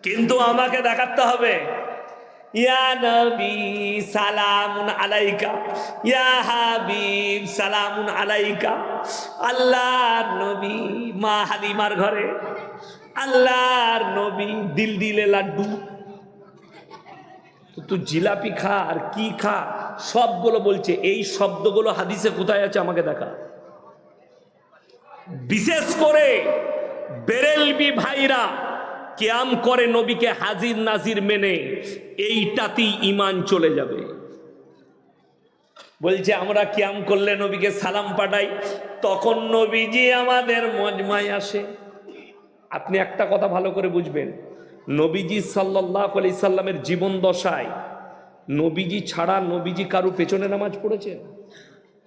কিন্তু আমাকে দেখাতে হবে, ইয়া নবী সালামুন আলাইকা, ইয়া হাবিব সালামুন আলাইকা। আল্লাহর নবী মা হালিমার ঘরে, আল্লাহর নবী দিল দিলে লাড্ডু। তুই জিলাপি খা আর কি খা, সবগুলো বলছে। এই শব্দগুলো হাদিসে কোথায় আছে আমাকে দেখা। বিশেষ করে বেরেলবি ভাইরা কিয়াম করে নবীকে হাজির নাজির মেনে, এইটাতেই ঈমান চলে যাবে। বলছে আমরা কিয়াম করলে নবীকে সালাম পাঠাই, তখন নবীজি আমাদের মজমায় আসে। আপনি একটা কথা ভালো করে বুঝবেন, নবীজি সাল্লাল্লাহু আলাইহি সাল্লামের জীবন দশায় নবীজি ছাড়া নবীজি কারো পেছনে নামাজ পড়েছেন?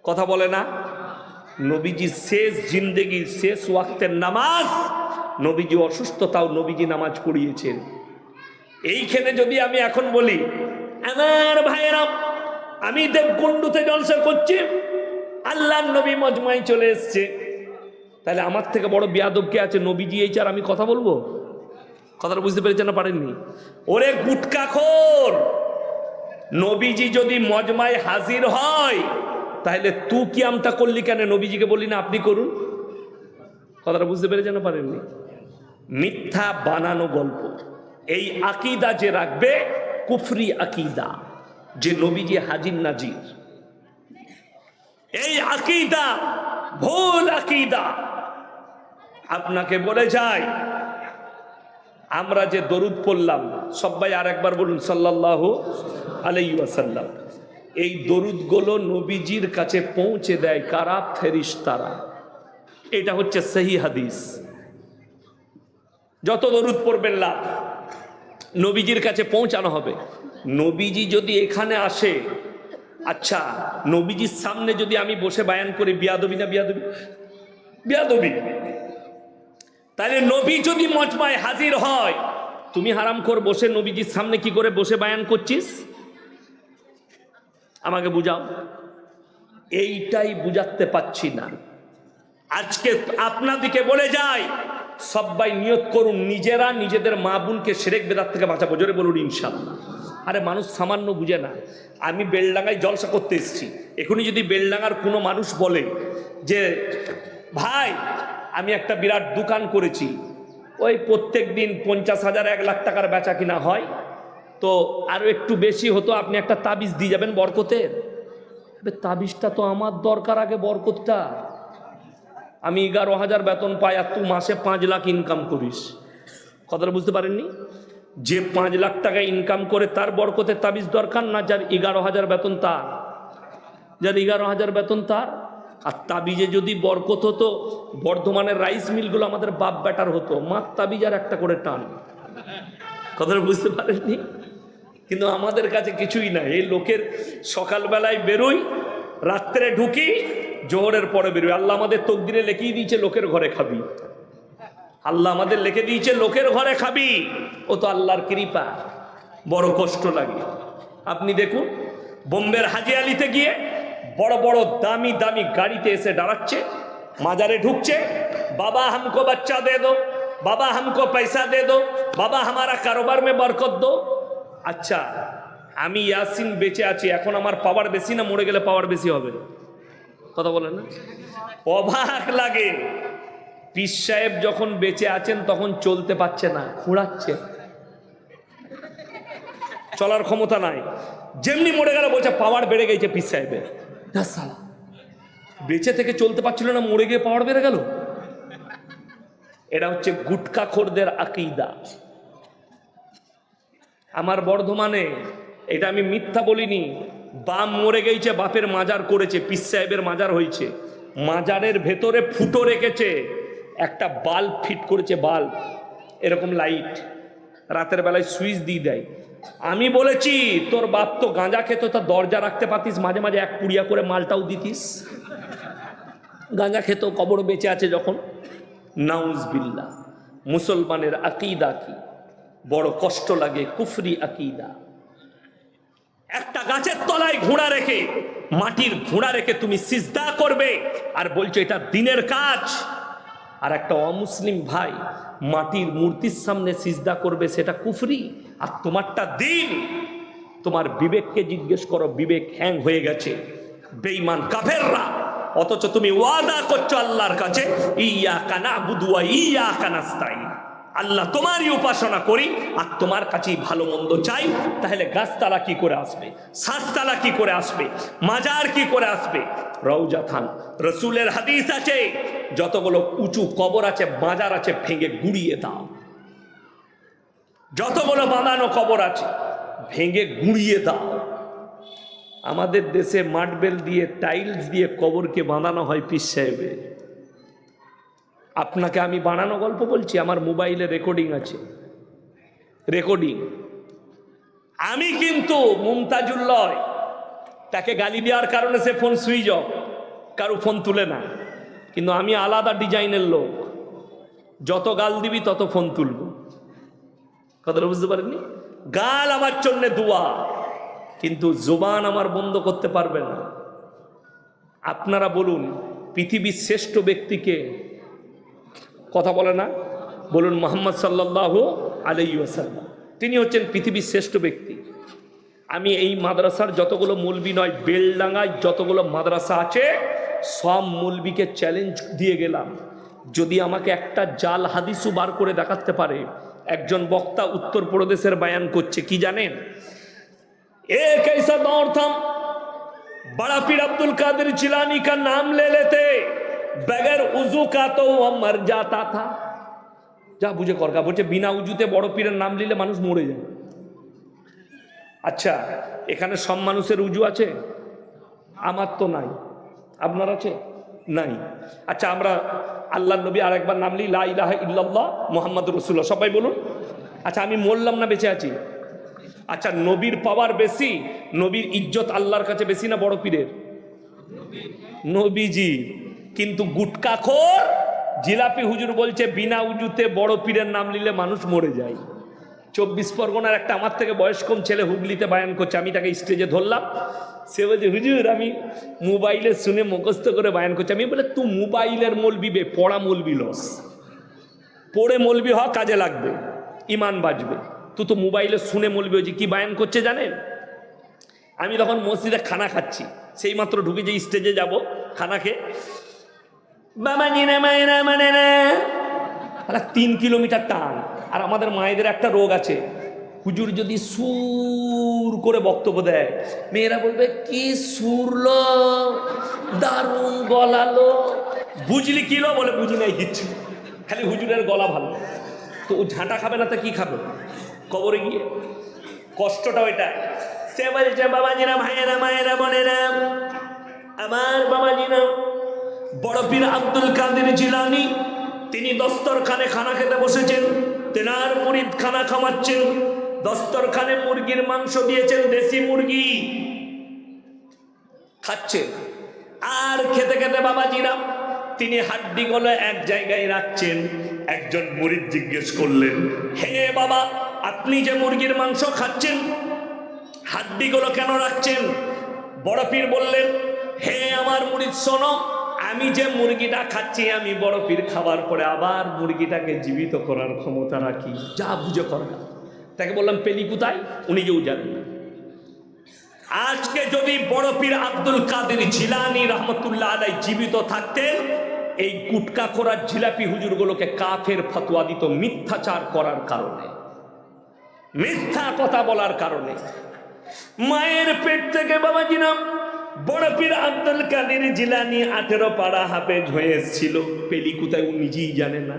কথা বলে না? নবীজি শেষ জিন্দেগির শেষ ওয়াক্তের নামাজ, নবীজি অসুস্থতাও নবীজি নামাজ পড়িয়েছেন। এইখানে যদি আমি এখন বলি, আমার ভাইয়েরা আমি দেবকুণ্ডুতে জলসা করছি, আল্লাহর নবী মজমায় চলে এসছে, তাহলে আমার থেকে বড় বেয়াদব কে আছে? নবীজি এই চার আমি কথা বলবো? কথাটা বুঝতে পেরেছেন না পারেননি? ওরে গুটকাখোর, নবীজি যদি মজমায় হাজির হয় তাহলে তুই কিয়ামটা করলি কেন? নবীজিকে বললি না আপনি করুন? কথাটা বুঝতে পেরেছেন না পারেননি? মিথ্যা বানানো গল্প। এই আকীদা যে রাখবে, কুফরি আকীদা, যে নবীজি হাজির নাজির, এই আকীদা ভুল আকীদা। আপনাকে বলে যাই, আমরা যে দরুদ পড়লাম, সবাই আর একবার বলুন সাল্লাল্লাহু আলাইহি ওয়াসাল্লাম। এই দরুদগুলো নবীজির কাছে পৌঁছে দেয় কারা? ফেরেশতারা। এটা হচ্ছে সহিহ হাদিস। যত দরুদ পড়বেন লাভ, নবীজির কাছে পৌঁছানো হবে। নবীজি যদি এখানে আসে, আচ্ছা নবীজির সামনে যদি আমি বসে বায়ান করি, বিয়াদবি না বিয়াদবি? বিয়াদবি। তাহলে নবী যদি মজমায় হাজির হয়, তুমি হারামখোর বসে নবীজির সামনে কি করে বসে বায়ান করছিস? আমাকে বুঝাও। এইটাই বুঝাতে পাচ্ছি না। আজকে আপনাদিকে বলে যাই, সবাই নিয়ত করুন নিজেরা নিজেদের মা বোনকে শিরক বেদাত থেকে বাঁচাবো। জোরে বলুন ইনশাআল্লাহ। আরে মানুষ সামান্য বুঝে না। আমি বেলডাঙ্গায় জলসা করতে এসেছি, এখনই যদি বেলডাঙ্গার কোনো মানুষ বলে যে ভাই আমি একটা বিরাট দোকান করেছি, ওই প্রত্যেক দিন 50,000 1 লাখ টাকার বেচা কিনা হয়, তো আরও একটু বেশি হতো, আপনি একটা তাবিজ দিয়ে যাবেন বরকতের। তাবিজটা তো আমার দরকার, আগে বরকতটা। আমি 11,000 বেতন পাই আর তুই মাসে 5 লাখ ইনকাম করিস, কথাটা বুঝতে পারেননি? যে 5 লাখ টাকা ইনকাম করে তার বরকতের তাবিজ দরকার না যার 11,000 বেতন, তার যার 11,000 বেতন তার। আর তাবিজে যদি বরকত হতো, বর্ধমানের রাইস মিলগুলো আমাদের বাপ বেটার হতো, মার তাবিজ আর একটা করে টান, কথাটা বুঝতে পারেননি? কিন্তু আমাদের কাছে কিছুই নাই। এই লোকের সকালবেলায় বেরোই, রাত্রে ঢুকি, জোহরের পরে বেরোই। আল্লাহ আমাদের তকদিরে লিখেই দিয়েছে লোকের ঘরে খাবি, আল্লাহ আমাদের লিখে দিয়েছে লোকের ঘরে খাবি। ও তো আল্লাহর কৃপা, বড় কষ্ট লাগে। আপনি দেখুন বোম্বের হাজি আলিতে গিয়ে বড় বড় দামি দামি গাড়িতে এসে দাঁড়াচ্ছে, মাজারে ঢুকছে, বাবা হামকো বাচ্চা দে দো, বাবা হামকো পয়সা দে দো, বাবা হামারা কারোবার মে বরকত দো। আচ্ছা আমি ইয়াসিন বেঁচে আছি, এখন আমার পাওয়ার বেশি না মরে গেলে পাওয়ার বেশি হবে? কথা বলেন না? অবাক লাগে। পীর সাহেব যখন বেঁচে আছেন তখন চলতে পারছে না, খুঁড়াচ্ছে, চলার ক্ষমতা নাই, যেমনি মরে গেল বলছে পাওয়ার বেড়ে গেছে পীর সাহেবের। বেঁচে থেকে চলতে পারছিল না, মরে গিয়ে পাওয়ার বেড়ে গেল। এটা হচ্ছে গুটখাখোরদের আকীদা। আমার বর্ধমানে, এটা আমি মিথ্যা বলিনি, বাপ মরে গেছে, বাপের মাজার করেছে, পীর সাহেবের মাজার হয়েছে, মাজারের ভেতরে ফুটো রেখেছে, একটা বাল্ব ফিট করেছে, বাল্ব এরকম লাইট, রাতের বেলায় সুইচ দিয়ে দেয়। আমি বলেছি তোর বাপ তো গাঁজা খেত, তা দরজা রাখতে পারতিস, মাঝে মাঝে 1 পুড়িয়া করে মালটাও দিতিস। গাঁজা খেত, কবর বেঁচে আছে যখন। নাউজবিল্লাহ। মুসলমানের আকীদা কি, বড় কষ্ট লাগে, কুফরি আকীদা। একটা গাছের তলায় ঘোড়া রেখে, মাটির ঘোড়া রেখে তুমি সিজদা করবে আর বলছো এটা দিনের কাজ। আর একটা অমুসলিম ভাই মাটির মূর্তির সামনে সিজদা করবে, সেটা কুফরি, আর তোমারটা দিন। তোমার বিবেককে জিজ্ঞেস করো, বিবেক হ্যাং হয়ে গেছে, বেঈমান কাফেররা। অথচ তুমি ওয়াদা করছো আল্লাহর কাছে, ইয়াকা না'বুদু ওয়া ইয়াকা নাস্তাইন, আল্লাহ তোমারই উপাসনা করি আর তোমার কাছেই ভালো মন্দ চাই। তাহলে গাছতলা কি করে আসবে, শ্বাসতলা কি করে আসবে, মাজার কি করে আসবে? রওজা থান, রসুলের হাদিস আছে, যতগুলো উঁচু কবর আছে, মাজার আছে, ভেঙে গুড়িয়ে দাও। যতগুলো বাঁধানো কবর আছে ভেঙে গুড়িয়ে দাও। আমাদের দেশে মার্বেল দিয়ে, টাইলস দিয়ে কবরকে বাঁধানো হয় পীর সাহেবের। আপনাকে আমি বানানো গল্প বলছি, আমার মোবাইলে রেকর্ডিং আছে, রেকর্ডিং। আমি কিন্তু মুমতাজুল্লাহ, তাকে গালি দেওয়ার কারণে সে ফোন সুইচ অফ, কারো ফোন তুলে না, কিন্তু আমি আলাদা ডিজাইনের লোক, যত গাল দিবি তত ফোন তুলব। কথাটা বুঝতে পারেননি? গাল আমার জন্য দোয়া, কিন্তু জবান আমার বন্ধ করতে পারবে না। আপনারা বলুন পৃথিবীর শ্রেষ্ঠ ব্যক্তিকে, কথা বলে না? বলুন মুহাম্মদ সাল্লাল্লাহু আলাইহি ওয়াসাল্লাম, তিনি হচ্ছেন পৃথিবীর শ্রেষ্ঠ ব্যক্তি। আমি এই মাদ্রাসার যতগুলো মৌলবি নয়, বেলডাঙ্গায় যতগুলো মাদ্রাসা আছে সব মৌলবিকে চ্যালেঞ্জ দিয়ে গেলাম, যদি আমাকে একটা জাল হাদিসও বার করে দেখাতে পারে। একজন বক্তা উত্তরপ্রদেশের বয়ান করছে, কি জানেন? एक ऐसा दौर था, बड़ा पीर अब्दुल कादिर जिलानी का नाम ले लेते, बगैर उजू का तो वह मर जाता था। যা বুঝে করকা বলছে, বিনা উজুতে বড় পীরের নাম নিলে মানুষ মরে যায়। আচ্ছা এখানে সব মানুষের উজু আছে? আমার তো নাই, আপনার আছে? নাই। আচ্ছা আমরা আল্লাহর নবী আরেকবার নাম লি, লা ইলাহা ইল্লাল্লাহ মুহাম্মাদুর রাসূলুল্লাহ, সবাই বলুন। আচ্ছা আমি মরলাম না বেঁচে আছি? আচ্ছা নবীর পাওয়ার বেশি, নবীর ইজ্জত আল্লাহর কাছে বেশি না বড় পীরের? নবীজি। কিন্তু গুটকাখোর জিলাপি হুজুর বলছে বিনা উজুতে বড় পীরের নাম নিলে মানুষ মরে যায়। 24 পরগনার একটা আমার থেকে বয়স কম ছেলে হুগলিতে বায়ান করছে, আমি তাকে স্টেজে ধরলাম, সে বলছে হুজুর আমি মোবাইলে শুনে মুখস্থ করে বায়ান করছি। আমি বলে তুই মোবাইলের মৌলবি বে, পড়া মৌলবি লস। পড়ে মলবি হওয়া কাজে লাগবে, ইমান বাজবে। তো মোবাইলে শুনে মলবি হয়েছে, কি বায়ান করছে জানেন? আমি তখন মসজিদে খানা খাচ্ছি, সেই মাত্র ঢুকে যে স্টেজে যাব খানা খেয়ে, বাবা জিনা মায়েরা মানে না 3 কিলোমিটার টান। আর আমাদের মায়েদের একটা রোগ আছে, হুজুর যদি সুর করে বক্তব্য দেয়, মেয়েরা বলবে কি সুরলো, দারুণ গলালো, বুঝলি কিলো, বলে বুঝি নাই কিচ্ছু, খালি হুজুরের গলা ভালো। তো ও ঝাঁটা খাবে না, তা কি খাবে কবরে গিয়ে? কষ্টটা ওইটা। সে বলছে বাবাজিরা, ভাইয়েরা, মায়েরা, বোনেরা, আমার বাবাজিরা, বড় পীর আব্দুল কাদের জিলানী তিনি দস্তরখানে খানা খেতে বসেছেন, তেনার মুরিদ খানা খাওয়াচ্ছেন। দস্তরখানে মুরগির মাংস দিয়েছেন, দেশি মুরগি খাচ্ছেন। আর খেতে খেতে বাবাজিরা তিনি হাড্ডিগুলো এক জায়গায় রাখছেন। একজন মুরিদ জিজ্ঞেস করলেন, হে বাবা, আপনি যে মুরগির মাংস খাচ্ছেন, হাড্ডিগুলো কেন রাখছেন? বড় পীর বললেন, হে আমার মুরিদ শোনো, আমি যে মুরগিটা খাচ্ছি, আমি বড় পীর খাবার পরে আবার মুরগিটাকে জীবিত করার ক্ষমতা রাখি, যা বুঝে কর না। তাকে বললাম, পেলি কোথায়? উনি কেউ জানেন না। আজকে যদি বড় পীর আব্দুল কাদের জিলানী রহমতুল্লাহ আলাইহি জীবিত থাকতেন, এই গুটকা খোরার জিলাপি হুজুরগুলোকে কাফের ফতোয়া দিত মিথ্যাচার করার কারণে, মিথ্যা কথা বলার কারণে। মায়ের পেট থেকে বাবাজিরা বড় পীর আব্দুল কাদের জিলানী 18 পারা হাফেজ হয়ে এসেছিল, পেলি কোথায় ও নিজেই জানে না।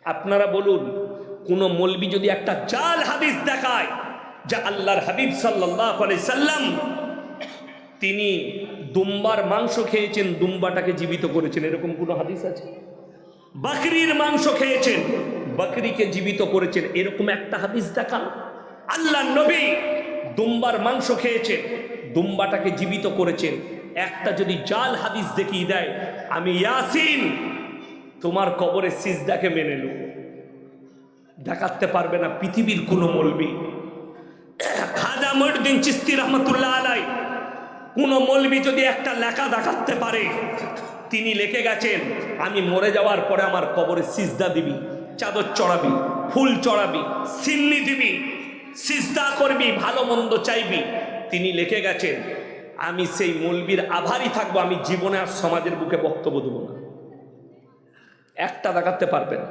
আপনারা বলুন, কোন মৌলবি যদি একটা জাল হাদিস দেখায় যা আল্লাহর হাবিব সাল্লাল্লাহু আলাইহি সাল্লাম তিনি দুম্বার মাংস খেয়েছেন, দুম্বাটাকে জীবিত করেছেন, এরকম কোন হাদিস আছে? বকরির মাংস খেয়েছেন, বকরিকে জীবিত করেছেন, এরকম একটা হাদিস দেখান। আল্লাহর নবী দুম্বার মাংস খেয়েছেন, দুম্বাটাকে জীবিত করেছেন, একটা যদি জাল হাদিস দেখিয়ে দেয়, আমি ইয়াসিন তোমার কবরে সিজদাকে মেনে নেব। দেখাতে পারবে না পৃথিবীর কোন মৌলবি। খাজা মঈনুদ্দিন চিশতি রহমতুল্লাহ আলাইহি কোন মৌলবি যদি একটা লেখা দেখাতে পারে, তিনি লিখে গেছেন, আমি মরে যাওয়ার পরে আমার কবরে সিজদা দিবি, চাদর চড়াবি, ফুল চড়াবি, সিন্নি দিবি, সিজদা করবি, ভালো মন্দ চাইবি। তিনি লিখে গেছেন, আমি সেই মৌলবীর আভারই থাকবো, আমি জীবনে আর সমাজের বুকে বক্তব্য দেব না। একটা দেখাতে পারবেন।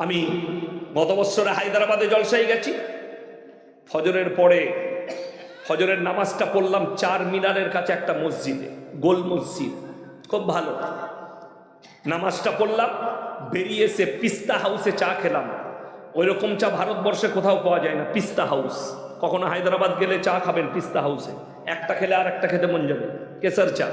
আমি গত বছরে হায়দ্রাবাদে জলসায় গেছি, ফজরের পরে ফজরের নামাজটা পড়লাম 4 মিনারের কাছে একটা মসজিদে, গোল মসজিদ, খুব ভালো। নামাজটা পড়লাম, বেরিয়ে এসে পিস্তা হাউসে চা খেলাম। ওই রকম চা ভারতবর্ষে কোথাও পাওয়া যায় না, পিস্তা হাউস। কখনো হায়দ্রাবাদ গেলে চা খাবেন পিস্তা হাউসে, একটা খেলে আর একটা খেতে মন যাবে, কেসার চা।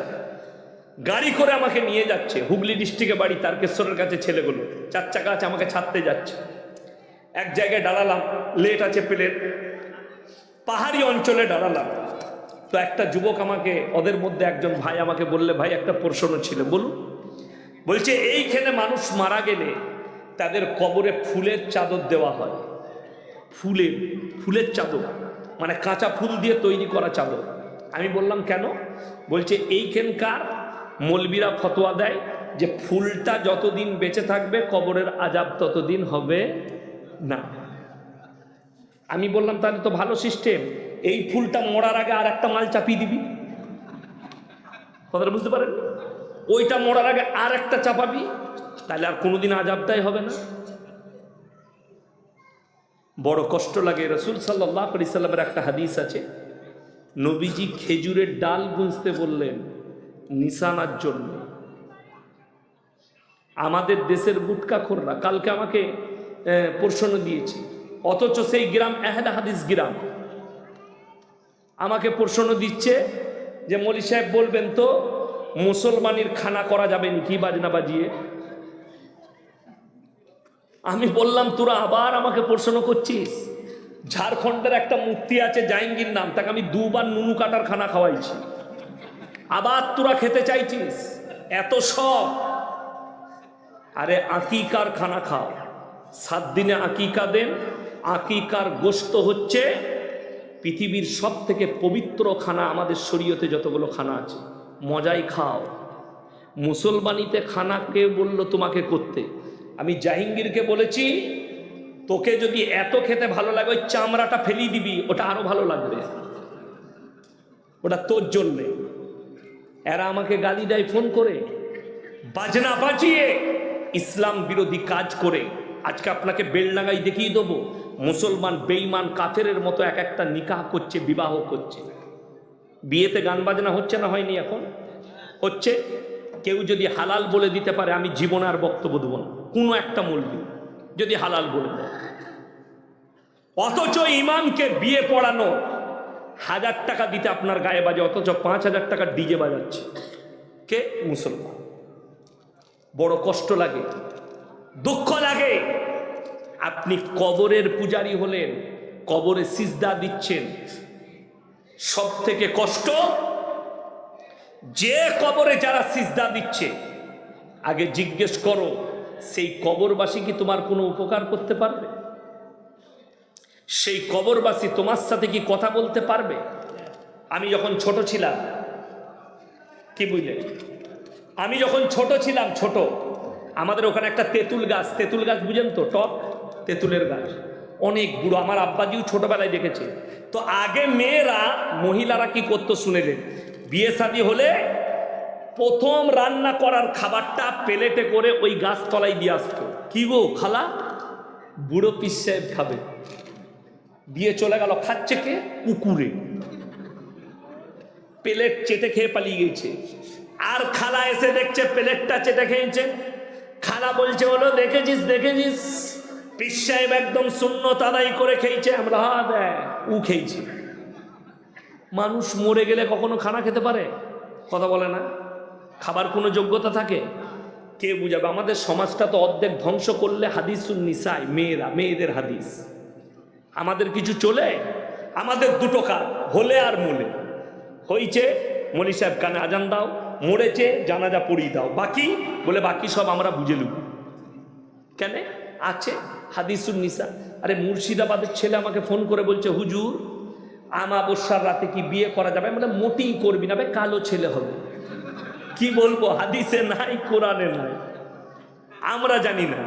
গাড়ি করে আমাকে নিয়ে যাচ্ছে, হুগলি ডিস্ট্রিক্টে বাড়ি, তারকেশ্বরের কাছে ছেলেগুলো 4 চাকা আছে, আমাকে ছাড়তে যাচ্ছে। এক জায়গায় দাঁড়ালাম, লেট আছে প্লেন, পাহাড়ি অঞ্চলে দাঁড়ালাম। তো একটা যুবক আমাকে, ওদের মধ্যে একজন ভাই আমাকে বললে, ভাই একটা প্রশ্ন ছিল, বলুন। বলছে, এইখানে মানুষ মারা গেলে তাদের কবরে ফুলের চাদর দেওয়া হয়। ফুলের চাদর, মানে কাঁচা ফুল দিয়ে তৈরি করা চাদর। আমি বললাম কেন? বলছে, এইখানকার মৌলবীরা ফতোয়া দেয় যে ফুলটা যতদিন বেঁচে থাকবে কবরের আযাব ততদিন হবে না। আমি বললাম, তাহলে তো ভালো সিস্টেম, এই ফুলটা মরার আগে আর একটা মাল চাপিয়ে দিবি। কথাটা বুঝতে পারেন? ওইটা মরার আগে আর একটা চাপাবি, তাহলে আর কোনোদিন আযাবটাই হবে না। বড় কষ্ট লাগে। রাসূল সাল্লাল্লাহু আলাইহি সাল্লামের একটা হাদিস আছে, নবীজি খেজুরের ডাল গুঁজতে বললেন নিশানার জন্য। আমাদের দেশের গুটকাখোররা কালকে আমাকে প্রশ্ন দিয়েছে, অথচ সেই গ্রাম আহলে হাদিস গ্রাম, আমাকে প্রশ্ন দিচ্ছে যে মৌলী সাহেব বলবেন তো মুসলমানের খানা করা যাবে নাকি বাজনা বাজিয়ে? আমি বললাম, তোরা আবার আমাকে প্রশ্ন করছিস? ঝাড়খণ্ডের একটা মুফতি আছে জাহাঙ্গীর নাম, তাকে আমি 2 বার নুনু কাটার খানা খাওয়াইছি, আবার তোরা খেতে চাইছিস? এত সব। আরে আকিকার খানা খাও, 7 দিনে আকিকা দেন। আকিকার গোশত হচ্ছে পৃথিবীর সব থেকে পবিত্র খানা। আমাদের শরীয়তে যতগুলো খানা আছে মজাই খাও। মুসলমানিতে খানা কে বললো তোমাকে করতে? আমি জাহাঙ্গীরকে বলেছি, তোকে যদি এত খেতে ভালো লাগে ওই চামড়াটা ফেলিয়ে দিবি, ওটা আরো ভালো লাগবে, ওটা তোর জন্যে। এরা আমাকে গালি দেয় ফোন করে, বাজনা বাজিয়ে ইসলাম বিরোধী কাজ করে। আজকে আপনাকে বেলডাঙ্গাই দেখিয়ে দেবো, মুসলমান বেঈমান কাফেরের মতো এক একটা নিকাহ করছে, বিবাহ করছে। বিয়েতে গান বাজনা হচ্ছে না, হয়নি? এখন হচ্ছে। কেউ যদি হালাল বলে দিতে পারে, আমি জীবনে আর বক্তব্য দেবো না, কোনো একটা মৌলবি যদি হালাল বলে দেয়। অথচ ইমামকে বিয়ে পড়ানো 1000 টাকা দিতে আপনার গায়ে বাজে, অথচ 5000 টাকা ডিজে বাজাচ্ছে কে? মুসলমান। বড় কষ্ট লাগে, দুঃখ লাগে। আপনি কবরের পূজারী হলেন, কবরে সিজদা দিচ্ছেন। সব থেকে কষ্ট, যে কবরে যারা সিজদা দিচ্ছে, আগে জিজ্ঞেস করো সেই কবরবাসী কি তোমার কোনো উপকার করতে পারবে? সেই কবরবাসী তোমার সাথে কি কথা বলতে পারবে? আমি যখন ছোট ছিলাম, কি বুঝলেন, আমি যখন ছোট ছিলাম, ছোট, আমাদের ওখানে একটা তেঁতুল গাছ বুঝেন তো, টক তেঁতুলের গাছ, অনেক বুড়ো, আমার আব্বাজিও ছোটবেলায় দেখেছে। তো আগে মেয়েরা, মহিলারা কি করতো শুনেলেন, বিয়ে শাদী হলে প্রথম রান্না করার খাবারটা প্লেটে করে ওই গাছ তলায় দিয়ে আসতো। কি গো খালা, বুড়ো পীর সাহেব খাবে। বিয়ে চলে গেল, খাচ্ছে কে? কুকুরে। প্লেট চেটে খেয়ে পালিয়ে গেছে। আর খালা এসে দেখছে প্লেটটা চেটে খেয়েছে। খালা বলছে, হলো দেখেছিস পীর সাহেব একদম সুন্নত আদায় করে খেয়েছে। আমরা হ্যাঁ দেখ, ও খেয়েছি। মানুষ মরে গেলে কখনো খানা খেতে পারে? কথা বলে না। খাবার কোনো যোগ্যতা থাকে? কে বুঝাবে? আমাদের সমাজটা তো অর্ধেক ধ্বংস করলে হাদিসুন নিসাই, মেয়েদের হাদিস। আমাদের কিছু চলে? আমাদের দুটো কাজ, হলে আর মলে। হয়েছে মলি সাহেব কানে আজান দাও, মরেছে জানাজা পড়িয়ে দাও, বাকি বলে বাকি সব আমরা বুঝে লুব। কেন আছে হাদিসুন নিসা। আরে মুর্শিদাবাদের ছেলে আমাকে ফোন করে বলছে, হুজুর আমাবস্যার রাতে কি বিয়ে করা যাবে? মানে মোটেই করবি না, কালো ছেলে হবে। কি বলবো, হাদিসে নাই, কোরআনে নাই, আমরা জানি না।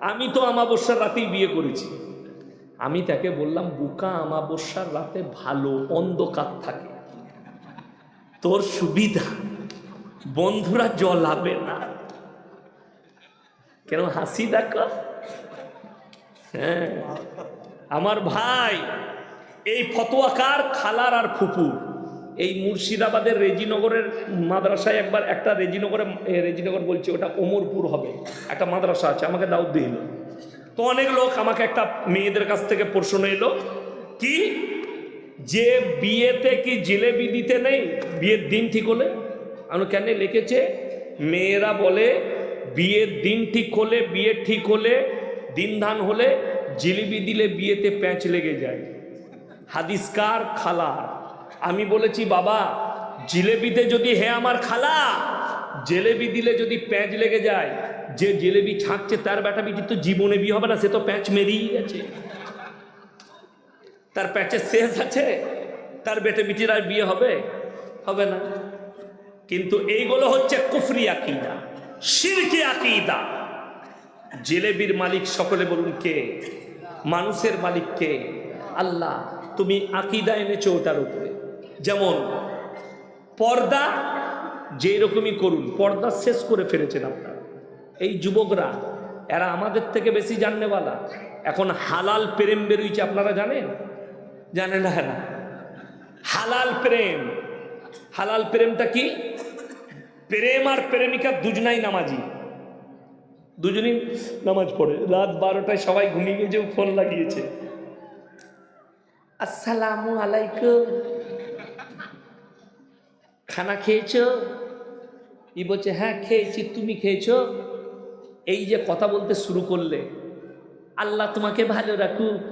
আমি তো আমাবস্যার রাতেই বিয়ে করেছি। আমি তাকে বললাম, বুকা আমাবস্যার রাতে ভালো, অন্ধকার থাকে, তোর সুবিধা, বন্ধুরা জ্বলাবে না। কেন হাসি দেখো? হ্যাঁ আমার ভাই, এই ফতোয়াকার খালার আর ফুপু, এই মুর্শিদাবাদের রেজিনগরের মাদ্রাসায় একবার একটা রেজিনগর বলছে, ওটা ওমরপুর হবে, একটা মাদ্রাসা আছে, আমাকে দাওয়াত দিল। তো অনেক লোক, আমাকে একটা মেয়েদের কাছ থেকে প্রশ্ন এলো, কি যে বিয়েতে কি জিলেবি দিতে নেই বিয়ের দিন ঠিক হলে? আমি কেন? লিখেছে মেয়েরা বলে বিয়ের দিন ঠিক হলে, বিয়ে ঠিক হলে, দিন ধান হলে জিলিপি দিলে বিয়েতে প্যাঁচ লেগে যায়। হাদিসকার খালা। আমি বলেছি, বাবা জিলেবিতে যদি, হে আমার খালা, জিলেবি দিলে যদি প্যাঁচ লেগে যায়, যে জিলেবি ছাঁকছে তার বেটা বিটি তো জীবনে বিয়ে হবে না, সে তো প্যাঁচ মেরেই গেছে, তার প্যাঁচের শেষ আছে, তার বেটে বিটির আর বিয়ে হবে? হবে না। কিন্তু এইগুলো হচ্ছে কুফরি আকীদা, শিরকি আকীদা। জিলেবির মালিক সকলে বলুন কে? মানুষের মালিক কে? আল্লাহ। তুমি আকীদা এনেছো ওটার উপরে। যেমন পর্দা যেই রকমই করুন, পর্দা শেষ করে ফেলেছেন আপনারা। এই যুবকরা, এরা আমাদের থেকে বেশি জাননেওয়ালা। এখন হালাল প্রেম বেরোইছে, আপনারা জানেন? জানে না এরা। হালাল প্রেম, হালাল প্রেমটা কি? প্রেম আর প্রেমিকা দুজনাই নামাজি, দুজনই নামাজ পড়ে। রাত 12টায় সবাই ঘুমিয়ে গেছে, ফোন লাগিয়েছে, আসসালামু আলাইকুম, খানা খেয়েছো? ই বলছে হ্যাঁ খেয়েছি, তুমি খেয়েছো? এই যে কথা বলতে শুরু করলে, আল্লাহ তোমাকে ভালো রাখুক,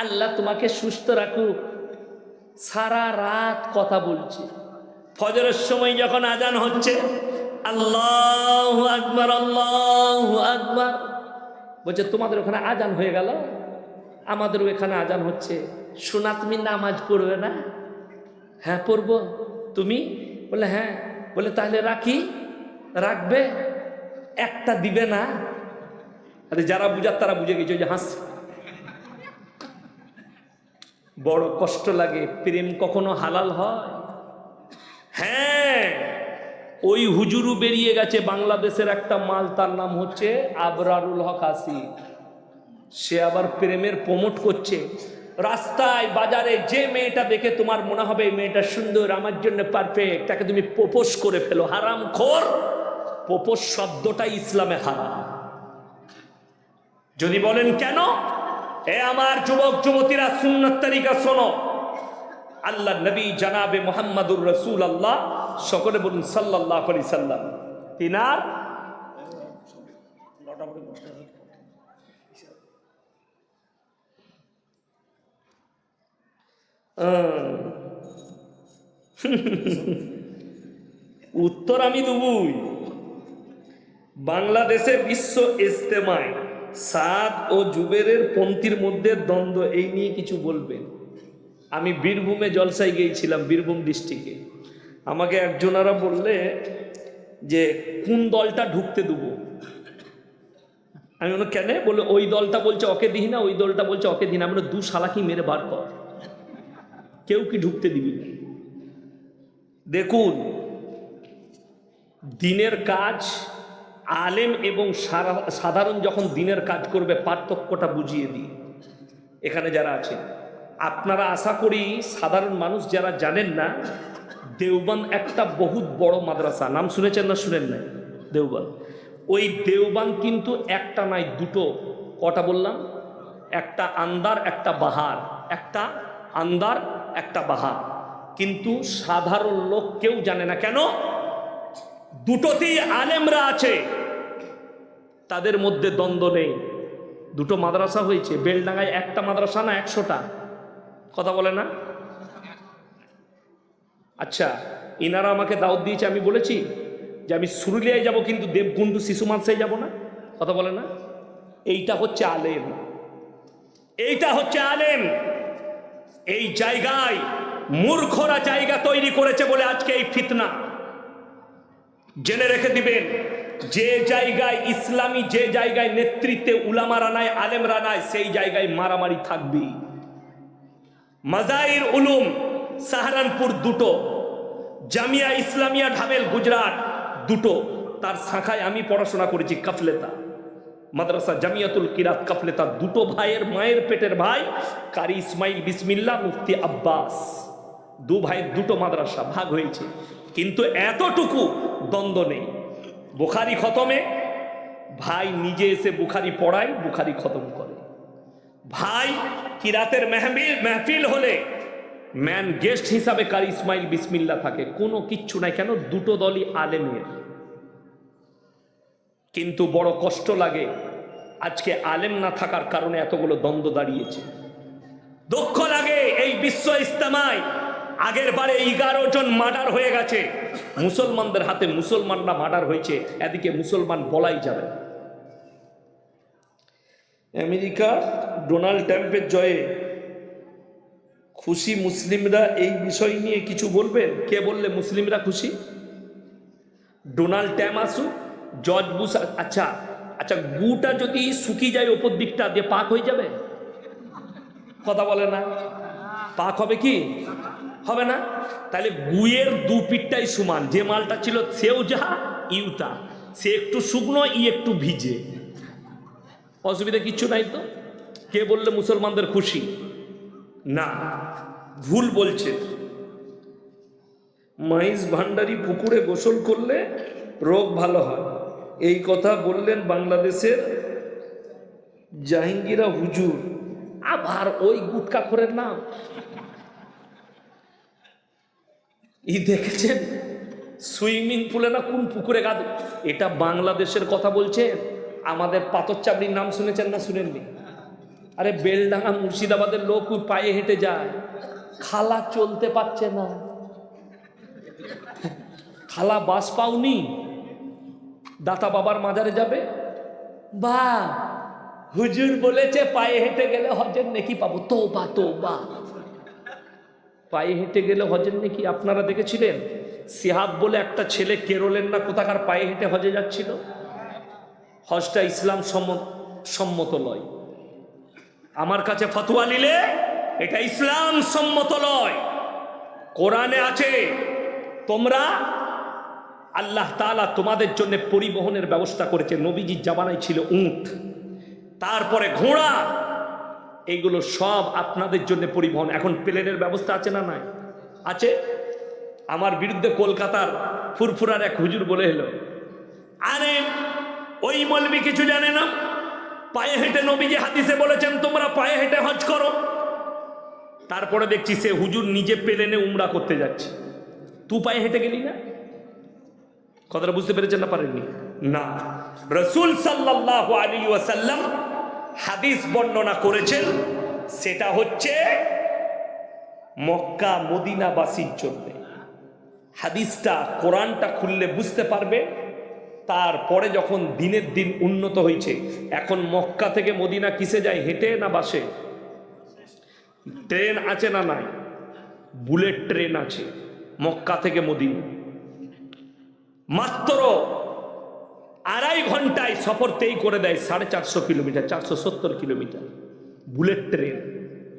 আল্লাহ তোমাকে সুস্থ রাখুক, সারা রাত কথা বলছে। ফজরের সময় যখন আজান হচ্ছে, আল্লাহু আকবার, আল্লাহু আকবার, বলছে তোমাদের ওখানে আজান হয়ে গেল, আমাদের এখানে আজান হচ্ছে, শোনা তুমি নামাজ পড়বে না? হ্যাঁ পড়বো। তুমি? বলে হ্যাঁ। বলে তাহলে রাখি? রাখবে? একটা দিবে না? আরে যারা বুঝার তারা বুঝে গেছে, যে হাসছে। বড় কষ্ট লাগে। প্রেম কখনো হালাল হয়? হ্যাঁ, ওই হুজুরু বেরিয়ে গেছে বাংলাদেশের একটা মাল, তার নাম হচ্ছে আবরারুল হক আসি। সে আবার প্রেমের প্রমোট করছে রাস্তায় বাজারে। যে মেয়েটা দেখে তোমার মনে হবে এই মেয়েটা সুন্দর, আমার জন্য পারফেক্ট, তাকে তুমি প্রপোজ করে ফেলো। হারামখোর! প্রপোজ শব্দটাই ইসলামে হারাম। যদি বলেন কেন, এ আমার যুবক যুবতীরা, সুন্নাত তরিকা শোনো। আল্লাহ নবী জানাবে মুহাম্মাদুর রাসূলুল্লাহ, সকলে বলুন সাল্লাল্লাহু আলাইহি সাল্লাম, তিনার উত্তর আমি দেবই। বাংলাদেশে বিশ্ব ইজতেমায় সাদ ও জুবেরের পন্থীর মধ্যে দ্বন্দ্ব, এই নিয়ে কিছু বলবেন। আমি বীরভূমে জলসায় গিয়েছিলাম, বীরভূম ডিস্ট্রিক্টে। আমাকে একজনারা বললে যে কোন দলটা ঢুকতে দেবো। আমি বললাম কেন? বলে ওই দলটা বলছে ওকে দিই না, ওই দলটা বলছে ওকে দিই না। আমরা দু শালাকি মেরে বার কর, কেউ কি ঢুকতে দিবি না। দেখুন, দিনের কাজ আলেম এবং সাধারণ যখন দিনের কাজ করবে, পার্থক্যটা বুঝিয়ে দিই। এখানে যারা আছেন আপনারা, আশা করি সাধারণ মানুষ যারা জানেন না, দেওবন্দ একটা বহুত বড় মাদ্রাসা, নাম শুনেছেন না শুনেন নাই? দেওবন্দ। ওই দেওবন্দ কিন্তু একটা নাই, দুটো। কটা বললাম? একটা আন্দার, একটা বাহার। একটা আন্দার, একটা বাহার। কিন্তু সাধারণ লোক কেউ জানে না। কেন? দুটোতেই আলেমরা আছে, তাদের মধ্যে দ্বন্দ্ব নেই। দুটো মাদ্রাসা হয়েছে। বেলডাঙ্গায় একটা মাদ্রাসা না 100টা? কথা বলে না? আচ্ছা, ইনারা আমাকে দাওয়াত দিয়েছে, আমি বলেছি যে আমি সুরুলিয়ায় যাব, কিন্তু দেবকুণ্ডু শিশু মাদ্রাসায় যাব না। কথা বলে না? এইটা হচ্ছে আলেম, এইটা হচ্ছে আলেম। এই জায়গায় মূর্খরা জায়গা তৈরি করেছে বলে আজকে এই ফিতনা। জেনে রেখে দিবেন, যে জায়গায় ইসলামী, যে জায়গায় নেতৃত্বে উলামারা নাই, আলেমরা নাই, সেই জায়গায় মারামারি থাকবে। মাজাইর উলুম সাহারানপুর দুটো, জামিয়া ইসলামিয়া ঢামেল গুজরাট দুটো, তার শাখায় আমি পড়াশোনা করেছি। কাফলেতা মাদ্রাসা, জামিয়াতুল কিরাত কাফলেতা। দুটো ভাইয়ের মায়ের পেটের ভাই, কারি ইসমাইল বিসমিল্লাহ, মুফতি আব্বাস। দু ভাইয়ের দুটো মাদ্রাসা ভাগ হয়েছে, কিন্তু এতটুকু দ্বন্দ্ব নেই। বুখারি খতমে ভাই নিজে এসে বুখারি পড়ায়, বুখারি খতম করে। ভাই কিরাতের মেহফিল হলে ম্যান গেস্ট হিসাবে কারি ইসমাইল বিসমিল্লাহ থাকে। কোনো কিচ্ছু নাই। কেন? দুটো দলই আলেমের। কিন্তু বড় কষ্ট লাগে, আজকে আলেম না থাকার কারণে এতগুলো দ্বন্দ্ব দাঁড়িয়েছে। দুঃখ লাগে, এই বিশ্ব ইজতেমায় আগের বারে 11 জন মার্ডার হয়ে গেছে মুসলমানদের হাতে। মুসলমানরা মার্ডার হয়েছে, এদিকে মুসলমান বলাই যাবে। আমেরিকা ডোনাল্ড ট্রাম্পের জয়ে খুশি মুসলিমরা, এই বিষয় নিয়ে কিছু বলবেন? কে বললে মুসলিমরা খুশি? ডোনাল্ড ট্রাম্প আসুক, জর্জ বুশ। আচ্ছা আচ্ছা, গুটা যদি শুকিয়ে যায় ওপর দিকটা দিয়ে, পাক হয়ে যাবে? কথা বলে না? পাক হবে কি? হবে না। তাহলে গুয়ের দু পিঠটাই সমান। যে মালটা ছিল সেও যা ইউতা, সে একটু শুকনো, ই একটু ভিজে, অসুবিধা কিচ্ছু নাই তো। কে বললে মুসলমানদের খুশি? না, ভুল বলছে। মাইজ ভান্ডারি পুকুরে গোসল করলে রোগ ভালো হয়, এই কথা বললেন বাংলাদেশের জাহাঙ্গীরা হুজুর। আবার ওই গুটকাখোরের নাম দেখেছেন? সুইমিং পুলে না কোন পুকুরে গাদ, এটা বাংলাদেশের কথা বলছে। আমাদের পাথর চাবড়ির নাম শুনেছেন না শুনেননি? আরে বেলডাঙ্গা মুর্শিদাবাদের লোক পায়ে হেঁটে যায়, খালা চলতে পারছে না। খালা বাস পাওনি, দাতা বাবার মাজারে যাবে, বা হুজুর বলেছে পায়ে হেঁটে গেলে হজের নেকি পাবো। তওবা তওবা, পায়ে হেঁটে গেলে হজের নেকি। আপনারা দেখেছিলেন সিহাব বলে একটা ছেলে কেরলের না কোথাকার পায়ে হেঁটে হজে যাচ্ছিল? হজটা ইসলাম সম্মত। সম্মত লয়। আমার কাছে ফতোয়া নিলে এটা ইসলাম সম্মত লয়। কোরআনে আছে, তোমরা আল্লাহ তাআলা তোমাদের জন্য পরিবহনের ব্যবস্থা করেছে। নবীজির জামানায় ছিল উট, তারপরে ঘোড়া, এইগুলো সব আপনাদের জন্য পরিবহন। এখন প্লেনের ব্যবস্থা আছে না? নাই, আছে। আমার বিরুদ্ধে কলকাতার ফুরফুরার এক হুজুর বলে এলো, আরে ওই মৌলবি কিছু জানে না, পায়ে হেঁটে নবীজি হাদিসে বলেছেন তোমরা পায়ে হেঁটে হজ করো। তারপরে দেখছি সে হুজুর নিজে প্লেনে উমরা করতে যাচ্ছে। তুই পায়ে হেঁটে গেলি না? কথাটা বুঝতে পেরেছেন না পারেননি? না, রাসূল সাল্লাল্লাহু আলাইহি ওয়াসাল্লাম হাদিস বর্ণনা করেছেন, সেটা হচ্ছে মক্কা মদিনাবাসীর জন্য। হাদিসটা কোরআনটা খুললে বুঝতে পারবে। তারপরে যখন দিনের দিন উন্নত হয়েছে, এখন মক্কা থেকে মদিনা কিসে যায়? হেঁটে না বাসে? ট্রেন আছে না? নাই, বুলেট ট্রেন আছে মক্কা থেকে মদিনা। মাত্র 2.5 ঘন্টায় সফর তেই করে দেয় 450 কিলোমিটার, 470 কিলোমিটার। বুলেট ট্রেন